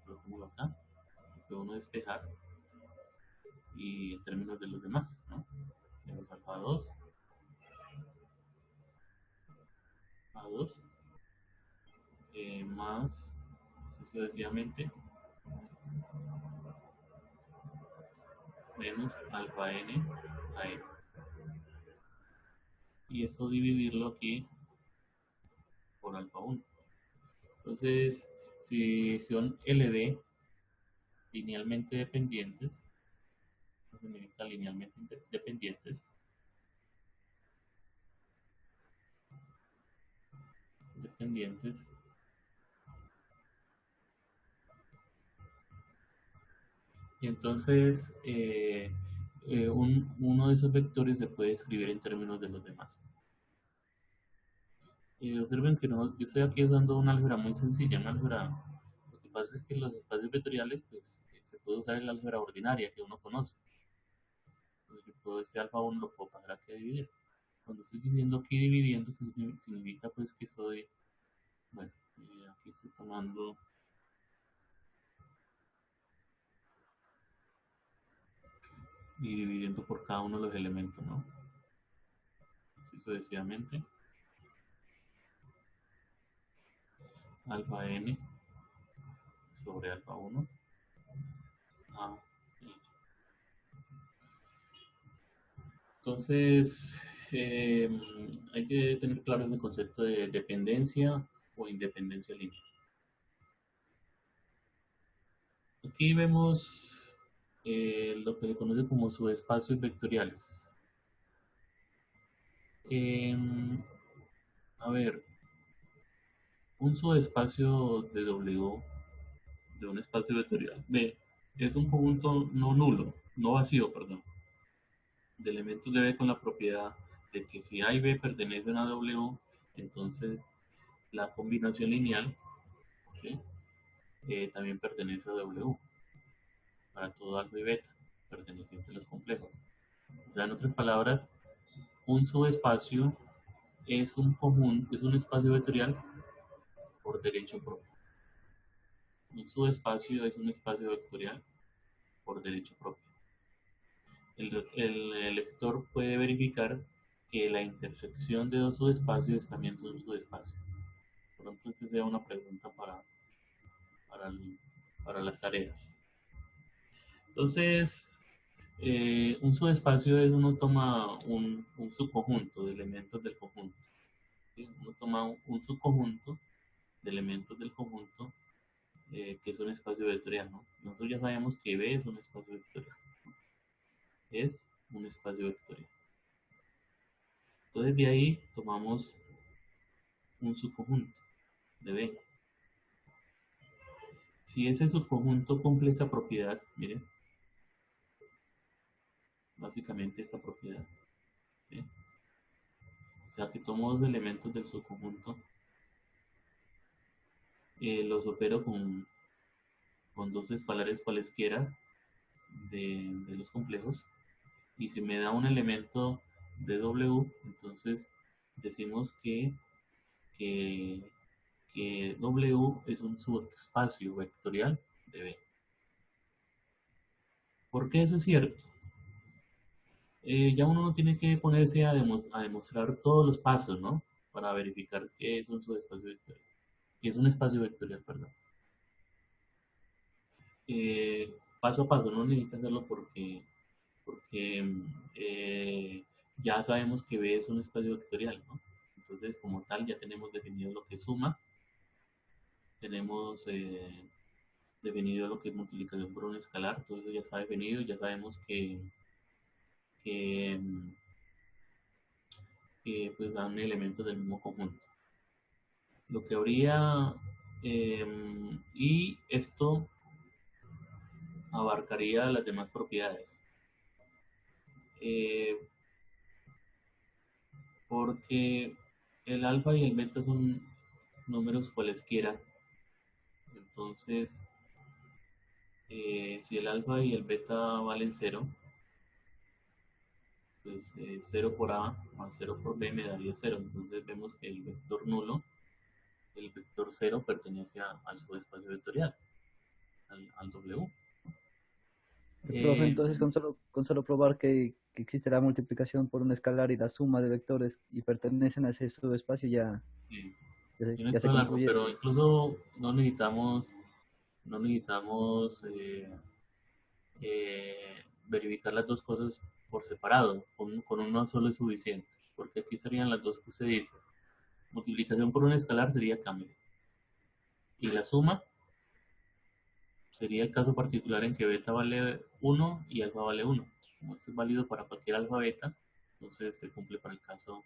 lo pongo acá, lo puede uno despejar y en términos de los demás, ¿no? Tenemos alfa 2, A2, más sucesivamente menos alfa n a n. Y eso dividirlo aquí por alfa 1. Entonces, si son LD linealmente dependientes, eso significa linealmente dependientes, dependientes, y entonces uno de esos vectores se puede escribir en términos de los demás. Observen que no, yo estoy aquí usando una álgebra muy sencilla, una álgebra. Lo que pasa es que los espacios vectoriales, pues, se puede usar en la álgebra ordinaria que uno conoce. Entonces, yo puedo, este alfa 1 lo puedo pasar aquí a dividir. Cuando estoy diciendo aquí dividiendo, significa pues que estoy, bueno, aquí estoy tomando y dividiendo por cada uno de los elementos, ¿no? Así sucesivamente. Alfa n sobre alfa 1 a n. Entonces, eh, hay que tener claro ese concepto de dependencia o independencia lineal. Aquí vemos lo que se conoce como subespacios vectoriales. Em, a ver, un subespacio de W, de un espacio vectorial B, es un conjunto no nulo, no vacío, perdón, de elementos de B con la propiedad de que si A y B pertenecen a W, entonces la combinación lineal, ¿sí? También pertenece a W, para todo alfa y beta, perteneciente a los complejos. O sea, en otras palabras, un subespacio es un espacio vectorial por derecho propio. Un subespacio es un espacio vectorial por derecho propio. El lector puede verificar que la intersección de dos subespacios también es un subespacio. Por lo tanto, esta sea una pregunta para, para las tareas. Entonces, un subespacio es uno toma un subconjunto de elementos del conjunto. ¿Sí? Uno toma un subconjunto de elementos del conjunto que es un espacio vectorial, ¿no? Nosotros ya sabemos que B es un espacio vectorial, ¿no? Es un espacio vectorial. Entonces de ahí tomamos un subconjunto de B. Si ese subconjunto cumple esta propiedad, miren, básicamente esta propiedad, ¿sí? O sea que tomo dos elementos del subconjunto, los opero con dos escalares cualesquiera de los complejos. Y si me da un elemento de W, entonces decimos que, que W es un subespacio vectorial de B. ¿Por qué eso es cierto? Ya uno no tiene que ponerse a demostrar todos los pasos, ¿no? Para verificar que es un subespacio vectorial, que es un espacio vectorial, perdón. Paso a paso, no necesita hacerlo porque ya sabemos que B es un espacio vectorial, ¿no? Entonces, como tal, ya tenemos definido lo que es suma, tenemos definido lo que es multiplicación por un escalar, todo eso ya está definido, ya sabemos que, que pues dan elementos del mismo conjunto. Lo que habría, y esto abarcaría las demás propiedades. Eh, porque el alfa y el beta son números cualesquiera. Entonces, si el alfa y el beta valen cero, pues 0 por A más 0 por B me daría cero. Entonces vemos que el vector nulo, el vector cero pertenece al subespacio vectorial, al W. Profe, Eh, entonces con solo probar que existe la multiplicación por un escalar y la suma de vectores y pertenecen a ese subespacio, eh, ya Tienes se toda la razón, concluye pero eso. incluso no necesitamos verificar las dos cosas por separado, con uno solo es suficiente, porque aquí serían las dos que usted dice. Multiplicación por un escalar sería cambio. Y la suma sería el caso particular en que beta vale uno y alfa vale uno. Como esto es válido para cualquier alfa beta, entonces se cumple para el caso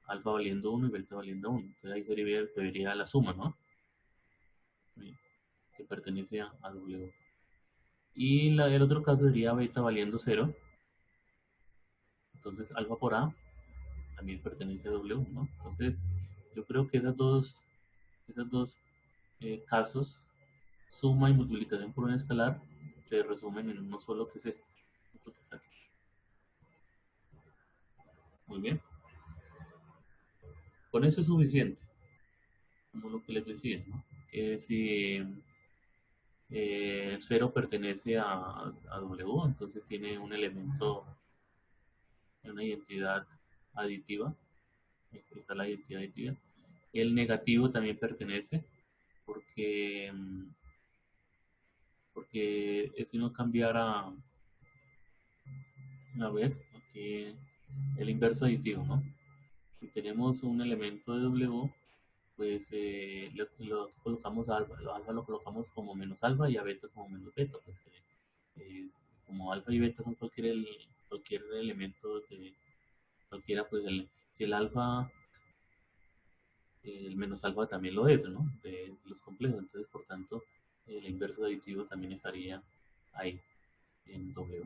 alfa valiendo uno y beta valiendo uno. Entonces ahí se vería la suma, ¿no? Que pertenece a W. Y el otro caso sería beta valiendo cero. Entonces alfa por A también pertenece a W, ¿no? Entonces yo creo que esos dos casos, suma y multiplicación por un escalar, se resumen en uno solo que es este. Esto que está aquí. Muy bien. Con eso es suficiente, como lo que les decía, ¿no? Si 0 pertenece a W, entonces tiene un elemento, una identidad aditiva. Aquí está la identidad aditiva. El negativo también pertenece porque, porque si no cambiara, a ver, aquí el inverso aditivo, ¿no? Si tenemos un elemento de W, pues lo colocamos a alfa, alfa lo colocamos como menos alfa y a beta como menos beta, pues como alfa y beta son cualquier elemento de cualquiera, pues si el alfa, el menos alfa también lo es, ¿no? De los complejos, entonces por tanto el inverso aditivo también estaría ahí en W.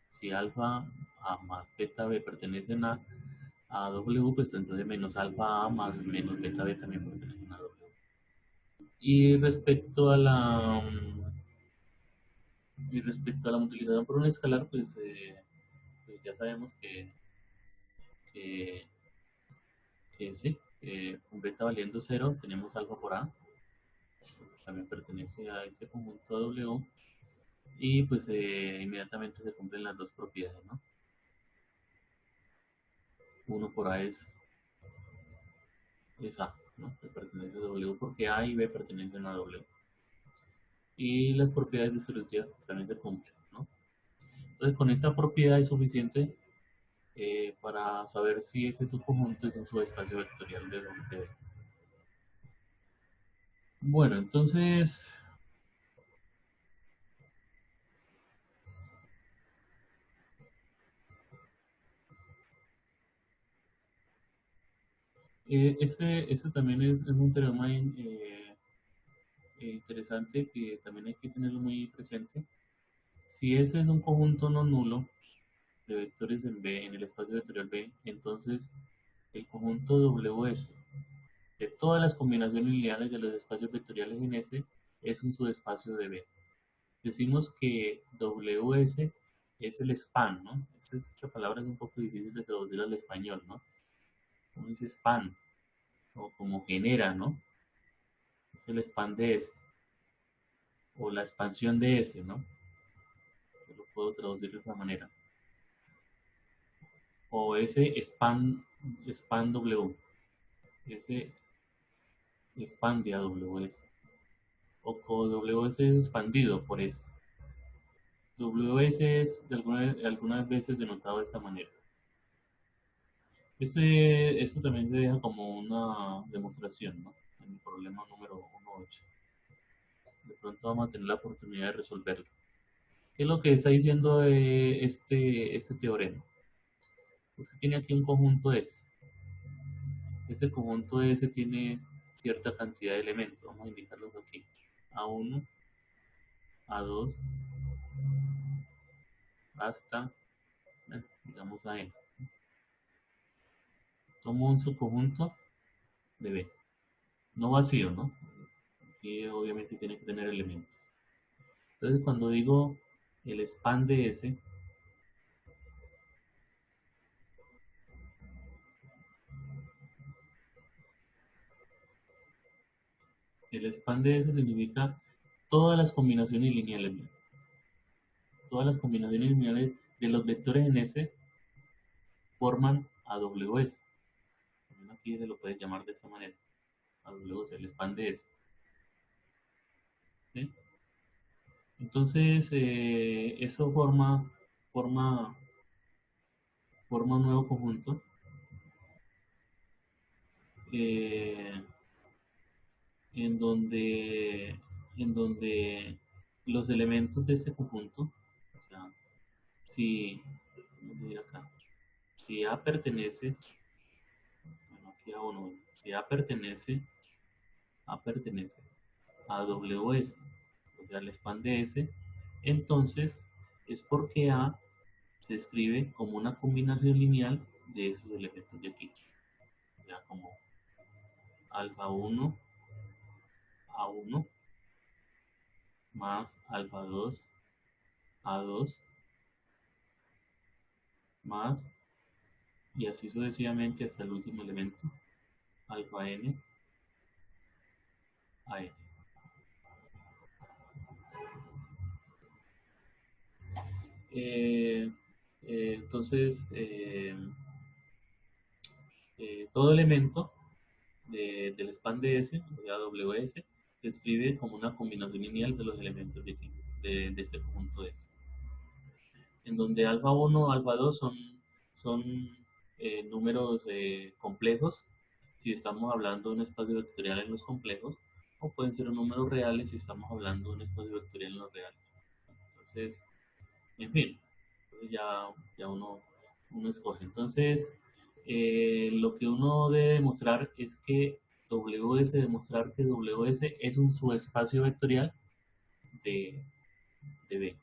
Si alfa A más beta B pertenecen a W, pues entonces menos alfa A más menos beta B también pertenecen a W. Y respecto a la multiplicación por un escalar, pues ya sabemos que, que sí, con beta valiendo cero tenemos alfa por A, también pertenece a ese conjunto W, y pues inmediatamente se cumplen las dos propiedades, ¿no? Uno por A es A, ¿no? Que pertenece a W porque A y B pertenecen a W. Y las propiedades distributivas pues, también se cumplen, ¿no? Entonces con esa propiedad es suficiente para saber si ese subconjunto es un subespacio vectorial de donde. Bueno, entonces ese también es un teorema interesante que también hay que tenerlo muy presente. Si ese es un conjunto no nulo de vectores en B, en el espacio vectorial B, entonces el conjunto WS de todas las combinaciones lineales de los espacios vectoriales en S es un subespacio de B. Decimos que WS es el span, ¿no? Esta palabra es un poco difícil de traducir al español, ¿no? Como dice span, o como genera, ¿no? Es el span de S, o la expansión de S, ¿no? Yo lo puedo traducir de esa manera. O S span W, S expande a WS. O WS es expandido por S. WS es algunas veces denotado de esta manera. Esto también se deja como una demostración, ¿no? En el problema número 1.8. De pronto vamos a tener la oportunidad de resolverlo. ¿Qué es lo que está diciendo este teorema? Usted tiene aquí un conjunto S. Ese conjunto S tiene cierta cantidad de elementos. Vamos a indicarlos aquí. A1, A2, hasta, digamos, a N. Tomo un subconjunto de B. No vacío, ¿no? Aquí obviamente tiene que tener elementos. Entonces cuando digo el span de S, el span de S significa todas las combinaciones lineales. Todas las combinaciones lineales de los vectores en S forman AWS. Aquí se lo puede llamar de esta manera. AWS, el span de S. ¿Sí? Entonces, eso forma un nuevo conjunto eh, en donde, los elementos de este conjunto, o sea, si, acá, si A pertenece, bueno, aquí A1, si A pertenece a WS, o sea, al span de S, entonces es porque A se escribe como una combinación lineal de esos elementos de aquí, ya como alfa 1, A1, más alfa 2, A2, más, y así sucesivamente hasta el último elemento, alfa n, a n. Entonces, todo elemento del span de S, de AWS, se escribe como una combinación lineal de los elementos de este conjunto S. En donde alfa 1, alfa 2 son números complejos, si estamos hablando de un espacio vectorial en los complejos, o pueden ser números reales si estamos hablando de un espacio vectorial en los reales. Entonces, en fin, ya uno escoge. Entonces, lo que uno debe demostrar es que demostrar que WS es un subespacio vectorial de B.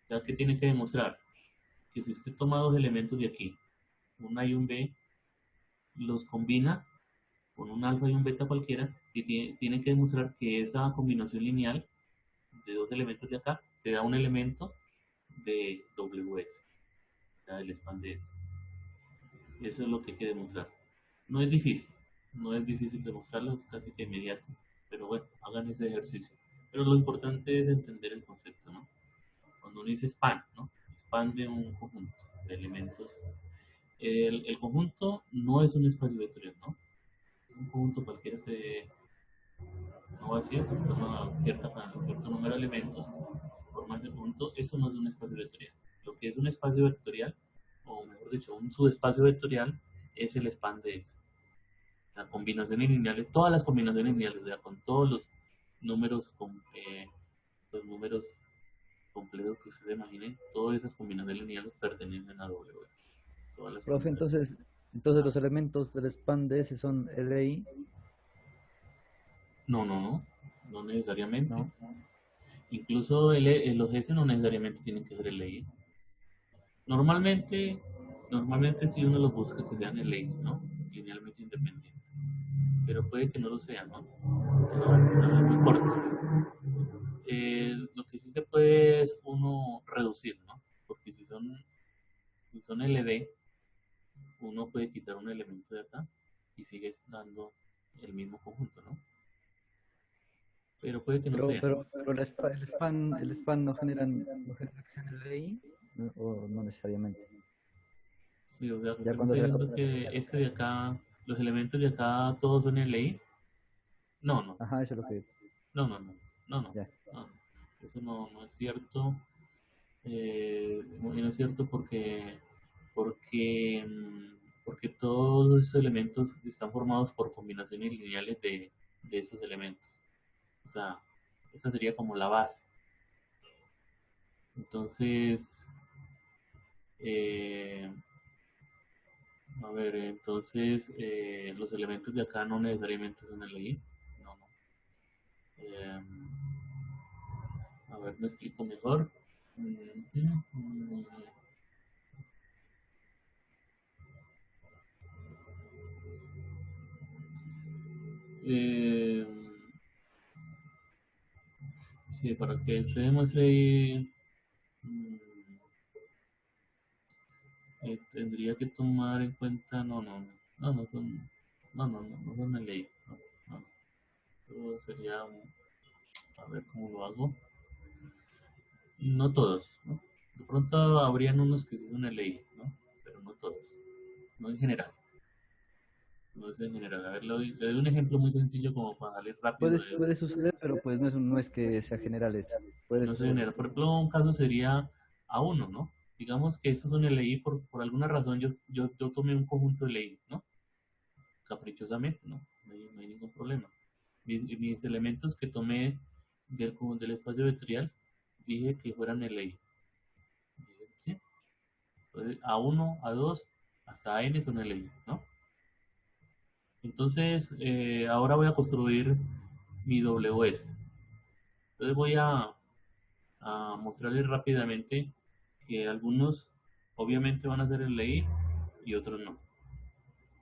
O sea, ¿qué tiene que demostrar? Que si usted toma dos elementos de aquí, un A y un B, los combina con un alfa y un beta cualquiera, y tiene que demostrar que esa combinación lineal de dos elementos de acá te da un elemento de WS, o sea, el span de S. Eso es lo que hay que demostrar. No es difícil, demostrarlo, es casi que inmediato, pero bueno, hagan ese ejercicio. Pero lo importante es entender el concepto, ¿no? Cuando uno dice span, ¿no? Span de un conjunto de elementos. El conjunto no es un espacio vectorial, ¿no? Es un conjunto cualquiera no vacío, que toma cierto número de elementos, forma ese conjunto, eso no es un espacio vectorial. Lo que es un espacio vectorial, o mejor dicho, un subespacio vectorial, es el span de S. Las combinaciones lineales, todas las combinaciones lineales, o sea, con todos números, los números complejos que ustedes imaginen, todas esas combinaciones lineales pertenecen a WS. Todas las Profe, combinaciones. entonces los elementos del span de S son LI, No necesariamente. ¿no? Incluso los S no necesariamente tienen que ser LI. Normalmente si uno los busca que sean LI, ¿no? Linealmente independientes. pero puede que no lo sea, ¿no? No importa. Lo que sí se puede es uno reducir, ¿no? Porque si son LD, uno puede quitar un elemento de acá y sigues dando el mismo conjunto, ¿no? Pero puede que no sea. Pero el span no genera que sea en LI, o no necesariamente. Sí, o sea, Ya usted me cuando está se la diciendo que este de acá, los elementos de acá, todos son LI. No, no, ajá, eso es lo que, no, no, no, no, no, ya. no. Eso no es cierto. No es cierto porque todos esos elementos están formados por combinaciones lineales de esos elementos. O sea, esa sería como la base. Entonces, eh, a ver, entonces los elementos de acá no necesariamente son LI. No, no. Eh, a ver, me explico mejor. Eh, sí, para que se demuestre ahí, tendría que tomar en cuenta, no son, no son LI. No, no, todo sería, a ver cómo lo hago. No todos, ¿no? De pronto habrían unos que sí son LI, ¿no? Pero no todos, no en general. No es en general. A ver, le doy un ejemplo muy sencillo como para salir rápido de... Puede suceder, pero pues no es que sea general eso. Puede No es en suceder. general. Por ejemplo, un caso sería a uno, ¿no? Digamos que estos son LI por alguna razón yo tomé un conjunto de LI, ¿no? Caprichosamente, ¿no? No hay ningún problema. Mis elementos que tomé del espacio vectorial dije que fueran LI. ¿Sí? Entonces, A1, A2, hasta N son LI, ¿no? Entonces, ahora voy a construir mi WS. Entonces a mostrarles rápidamente que algunos obviamente van a ser LI y otros no.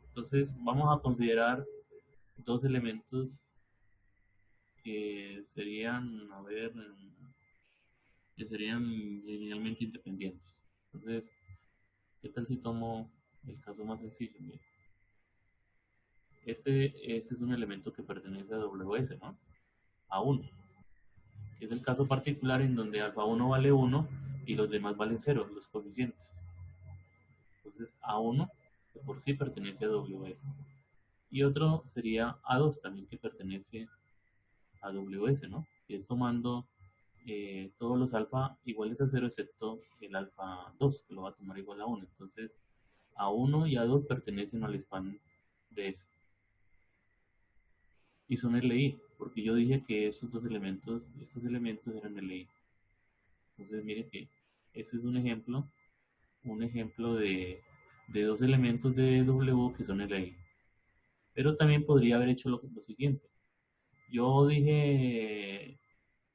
Entonces, vamos a considerar dos elementos que serían, a ver, que serían linealmente independientes. Entonces, ¿qué tal si tomo el caso más sencillo? Mira, este es un elemento que pertenece a WS, ¿no? A 1, que es el caso particular en donde alfa 1 vale 1 y los demás valen 0, los coeficientes. Entonces, A1 que por sí pertenece a WS. Y otro sería A2 también que pertenece a WS, ¿no? Que es tomando todos los alfa iguales a 0 excepto el alfa 2, que lo va a tomar igual a 1. Entonces, A1 y A2 pertenecen al span de S. Y son LI, porque yo dije que estos elementos eran LI. Entonces, mire que ese es un ejemplo de dos elementos de W que son LI. Pero también podría haber hecho lo siguiente. Yo dije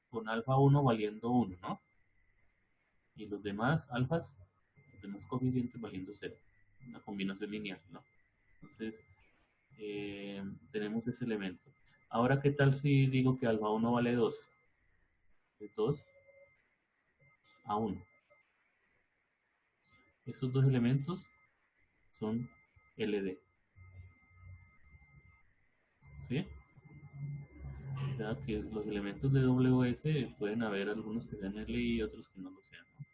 con alfa 1 valiendo 1, ¿no? Y los demás alfas, los demás coeficientes valiendo 0. Una combinación lineal, ¿no? Entonces, tenemos ese elemento. Ahora, ¿qué tal si digo que alfa 1 vale 2? De 2 a 1. Estos dos elementos son LD. ¿Sí? O sea que los elementos de WS pueden haber algunos que sean LI y otros que no lo sean, ¿no?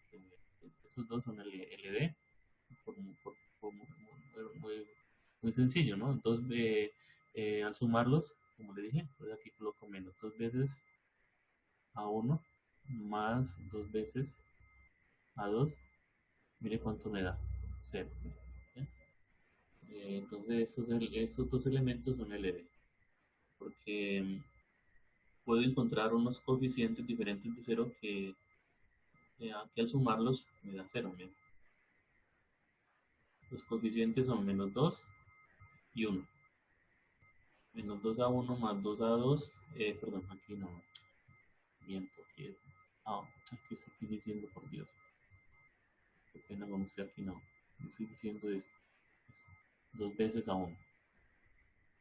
Esos dos son LD, por, muy, muy sencillo, ¿no? Entonces, al sumarlos, como le dije, entonces aquí coloco menos 2 veces A1 más 2 veces A2, mire cuánto me da, 0. ¿Sí? Entonces, estos dos elementos son LD, porque puedo encontrar unos coeficientes diferentes de 0 que al sumarlos me da 0. Mira. Los coeficientes son menos 2 y 1. Menos 2 a 1 más 2 a 2. Perdón, aquí no. Miento. Aquí estoy diciendo, por Dios. Qué pena con usted, aquí no. Estoy diciendo esto. 2 veces a 1.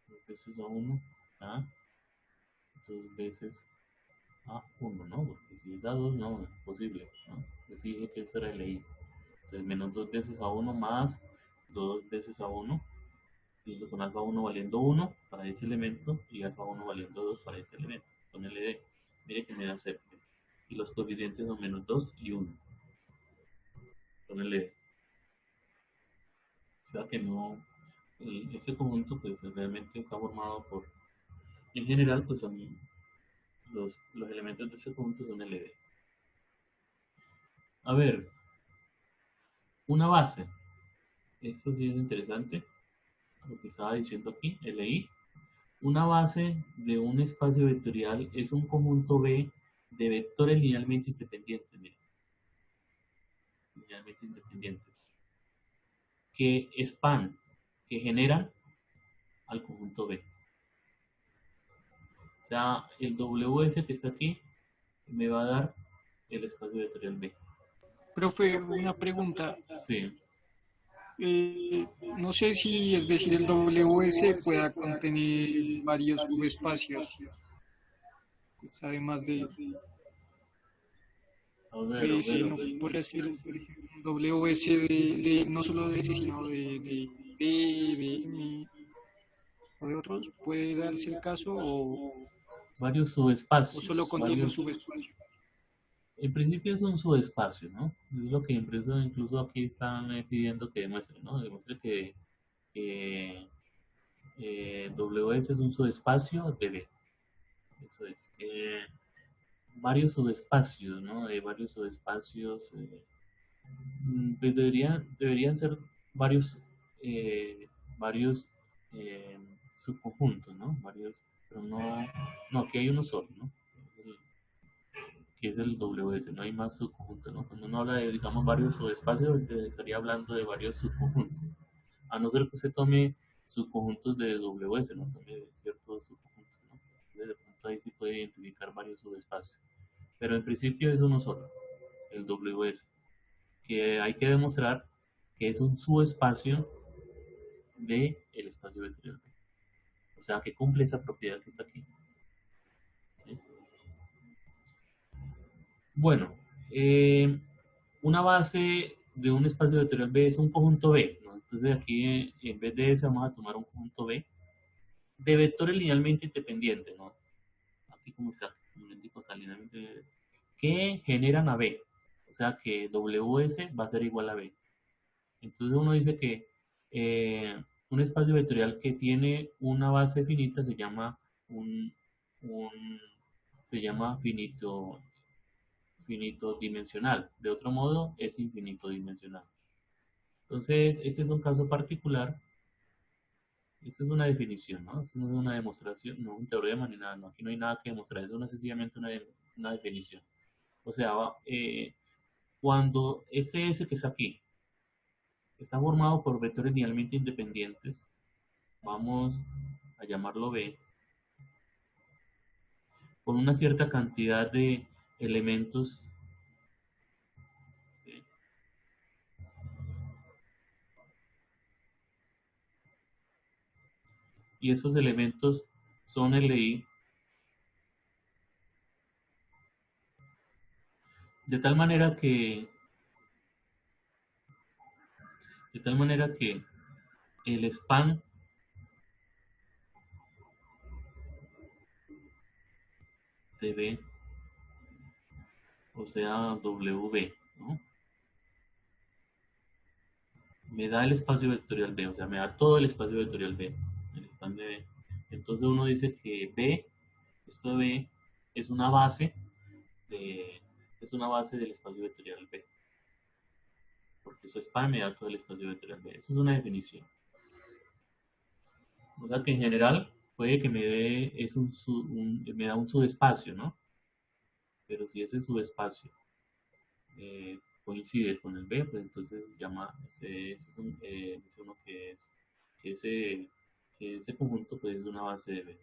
2 veces a 1, ¿ah? 2 veces a 1, ¿no? Porque si es a 2, no, es imposible, ¿no? Pues sí dije que eso era LI. Entonces, menos 2 veces a 1 más 2 veces a 1, y con alfa 1 valiendo 1 para ese elemento y alfa 1 valiendo 2 para ese elemento. Con LD, mire que me da 0. Y los coeficientes son menos 2 y 1. Con LD. O sea que no, ese conjunto pues realmente está formado por, en general pues son los elementos de ese conjunto son LD. A ver, una base. Esto sí es interesante, lo que estaba diciendo aquí, LI. Una base de un espacio vectorial es un conjunto B de vectores linealmente independientes, mire, linealmente independientes, que span, que generan al conjunto B. O sea, el WS que está aquí me va a dar el espacio vectorial B. Profe, una pregunta. Sí. No sé si, es decir, el WS pueda contener varios subespacios, pues, además A de ese, ver, a no ver. podría ser, por ejemplo, un WS no solo de ese, sino de B, de M o de otros. ¿Puede darse el caso Varios o solo subespacios. contiene un subespacio? En principio es un subespacio, ¿no? Es lo que incluso aquí están pidiendo que demuestre, ¿no? Demuestre que WS es un subespacio de B. Eso es. Varios subespacios, ¿no? Varios subespacios. Pues deberían ser varios, varios subconjuntos, ¿no? Varios, pero no, aquí hay uno solo, ¿no? Que es el WS, no hay más subconjuntos, ¿no? Cuando uno habla de, digamos, varios subespacios, estaría hablando de varios subconjuntos. A no ser que usted tome subconjuntos de WS, ¿no? Tome de ciertos subconjuntos, ¿no? Entonces, de pronto ahí sí puede identificar varios subespacios. Pero en principio es uno solo, el WS, que hay que demostrar que es un subespacio del espacio vectorial B. O sea, que cumple esa propiedad que está aquí. ¿Sí? Bueno, una base de un espacio vectorial B es un conjunto B, ¿no? Entonces aquí en vez de ese vamos a tomar un conjunto B de vectores linealmente independientes, ¿no? Aquí como está, como les digo acá, linealmente, que generan a B. O sea que WS va a ser igual a B. Entonces uno dice que un espacio vectorial que tiene una base finita se llama un, un se llama finito dimensional. De otro modo, es infinito dimensional. Entonces, este es un caso particular. Esta es una definición, ¿no? Esto no es una demostración, no es un teorema ni nada, no. Aquí no hay nada que demostrar, es sencillamente una definición. O sea, cuando ese S que está aquí está formado por vectores linealmente independientes, vamos a llamarlo B, con una cierta cantidad de elementos. ¿Sí? Y esos elementos son LI, de tal manera que el span de B, o sea WB, ¿no? Me da el espacio vectorial B, o sea, me da todo el espacio vectorial B, el span de B. Entonces uno dice que B, esto de B es una base de, es una base del espacio vectorial B, porque su span me da todo el espacio vectorial B. Esa es una definición. O sea que en general puede que me dé, me da un subespacio, ¿no? Pero si ese subespacio coincide con el B, pues entonces llama, dice uno que ese, que ese conjunto pues es una base de B.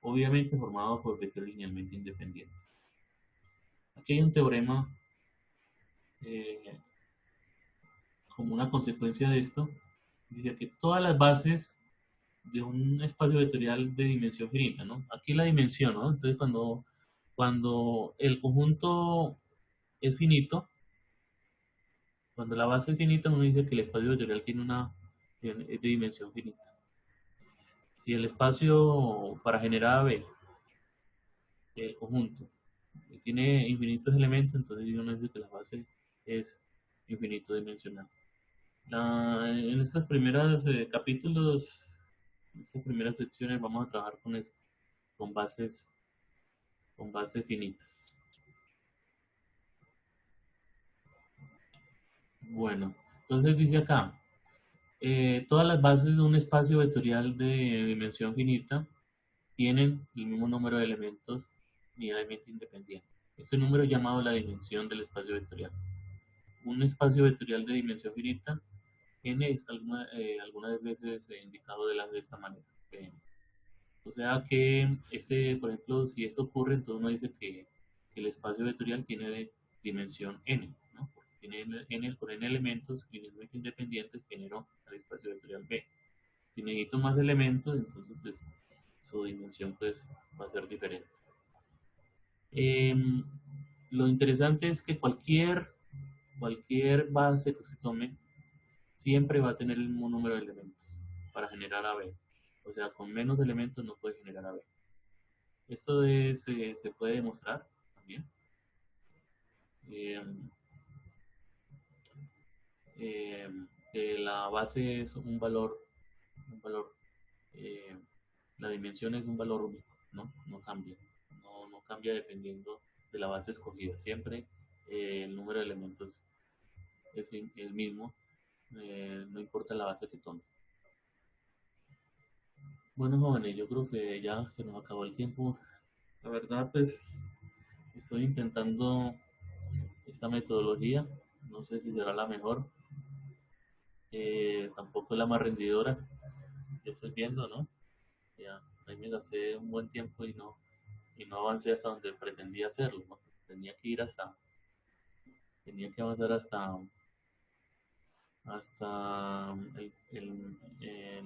Obviamente formado por vectores linealmente independientes. Aquí hay un teorema eh, como una consecuencia de esto, dice que todas las bases de un espacio vectorial de dimensión finita, ¿no? Aquí la dimensión, ¿no? Entonces, cuando el conjunto es finito, cuando la base es finita, uno dice que el espacio vectorial es de dimensión finita. Si el espacio para generar B, el conjunto, tiene infinitos elementos, entonces uno dice que la base es infinito dimensional. En estos primeros capítulos, en estas primeras secciones, vamos a trabajar con eso, con bases finitas. Bueno, entonces dice acá, todas las bases de un espacio vectorial de dimensión finita tienen el mismo número de elementos linealmente independientes. Este número es llamado la dimensión del espacio vectorial. Un espacio vectorial de dimensión finita n es algunas veces indicado de esta manera. O sea que, por ejemplo, si eso ocurre, entonces uno dice que el espacio vectorial tiene de dimensión n, ¿no? Porque tiene con n elementos linealmente independientes, generó el espacio vectorial B. Si necesito más elementos, entonces pues su dimensión pues va a ser diferente. Lo interesante es que cualquier base que se tome siempre va a tener el mismo número de elementos para generar AB. O sea, con menos elementos no puede generar AB. Esto se puede demostrar también. Que la base es un valor, eh, la dimensión es un valor único, ¿no? No cambia. No cambia dependiendo de la base escogida. Siempre el número de elementos es el mismo, no importa la base que tome. Bueno, jóvenes, yo creo que ya se nos acabó el tiempo. La verdad, pues, estoy intentando esta metodología. No sé si será la mejor. Tampoco es la más rendidora. Ya estoy viendo, ¿no? Ya, ahí me gasté un buen tiempo y no avancé hasta donde pretendía hacerlo, ¿no? Tenía que avanzar hasta el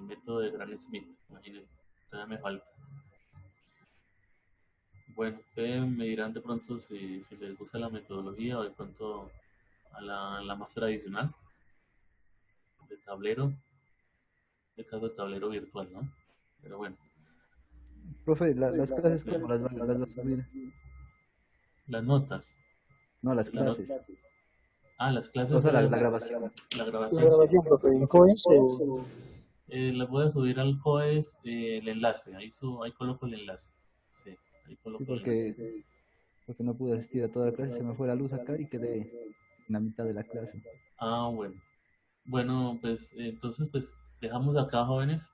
método de Gram-Schmidt. Imagínense, todavía me falta. Bueno, ustedes me dirán de pronto si les gusta la metodología o de pronto a la más tradicional de tablero, de caso de tablero virtual, ¿no? Pero bueno, Profe, las clases, ¿cómo las va a subir? las notas. No, las Las clases. las O clases, sea, la pues, grabación. la La grabación, sí. grabación, profe, en Coes o Les voy a subir al COES el enlace, ahí coloco el enlace. Sí, ahí Sí, coloco el enlace. porque no pude asistir a toda la clase, se me fue la luz acá y quedé en la mitad de la clase. Ah, bueno. Bueno, pues entonces pues dejamos acá, jóvenes.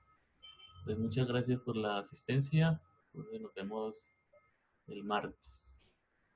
Pues muchas gracias por la asistencia. Pues, nos vemos el martes.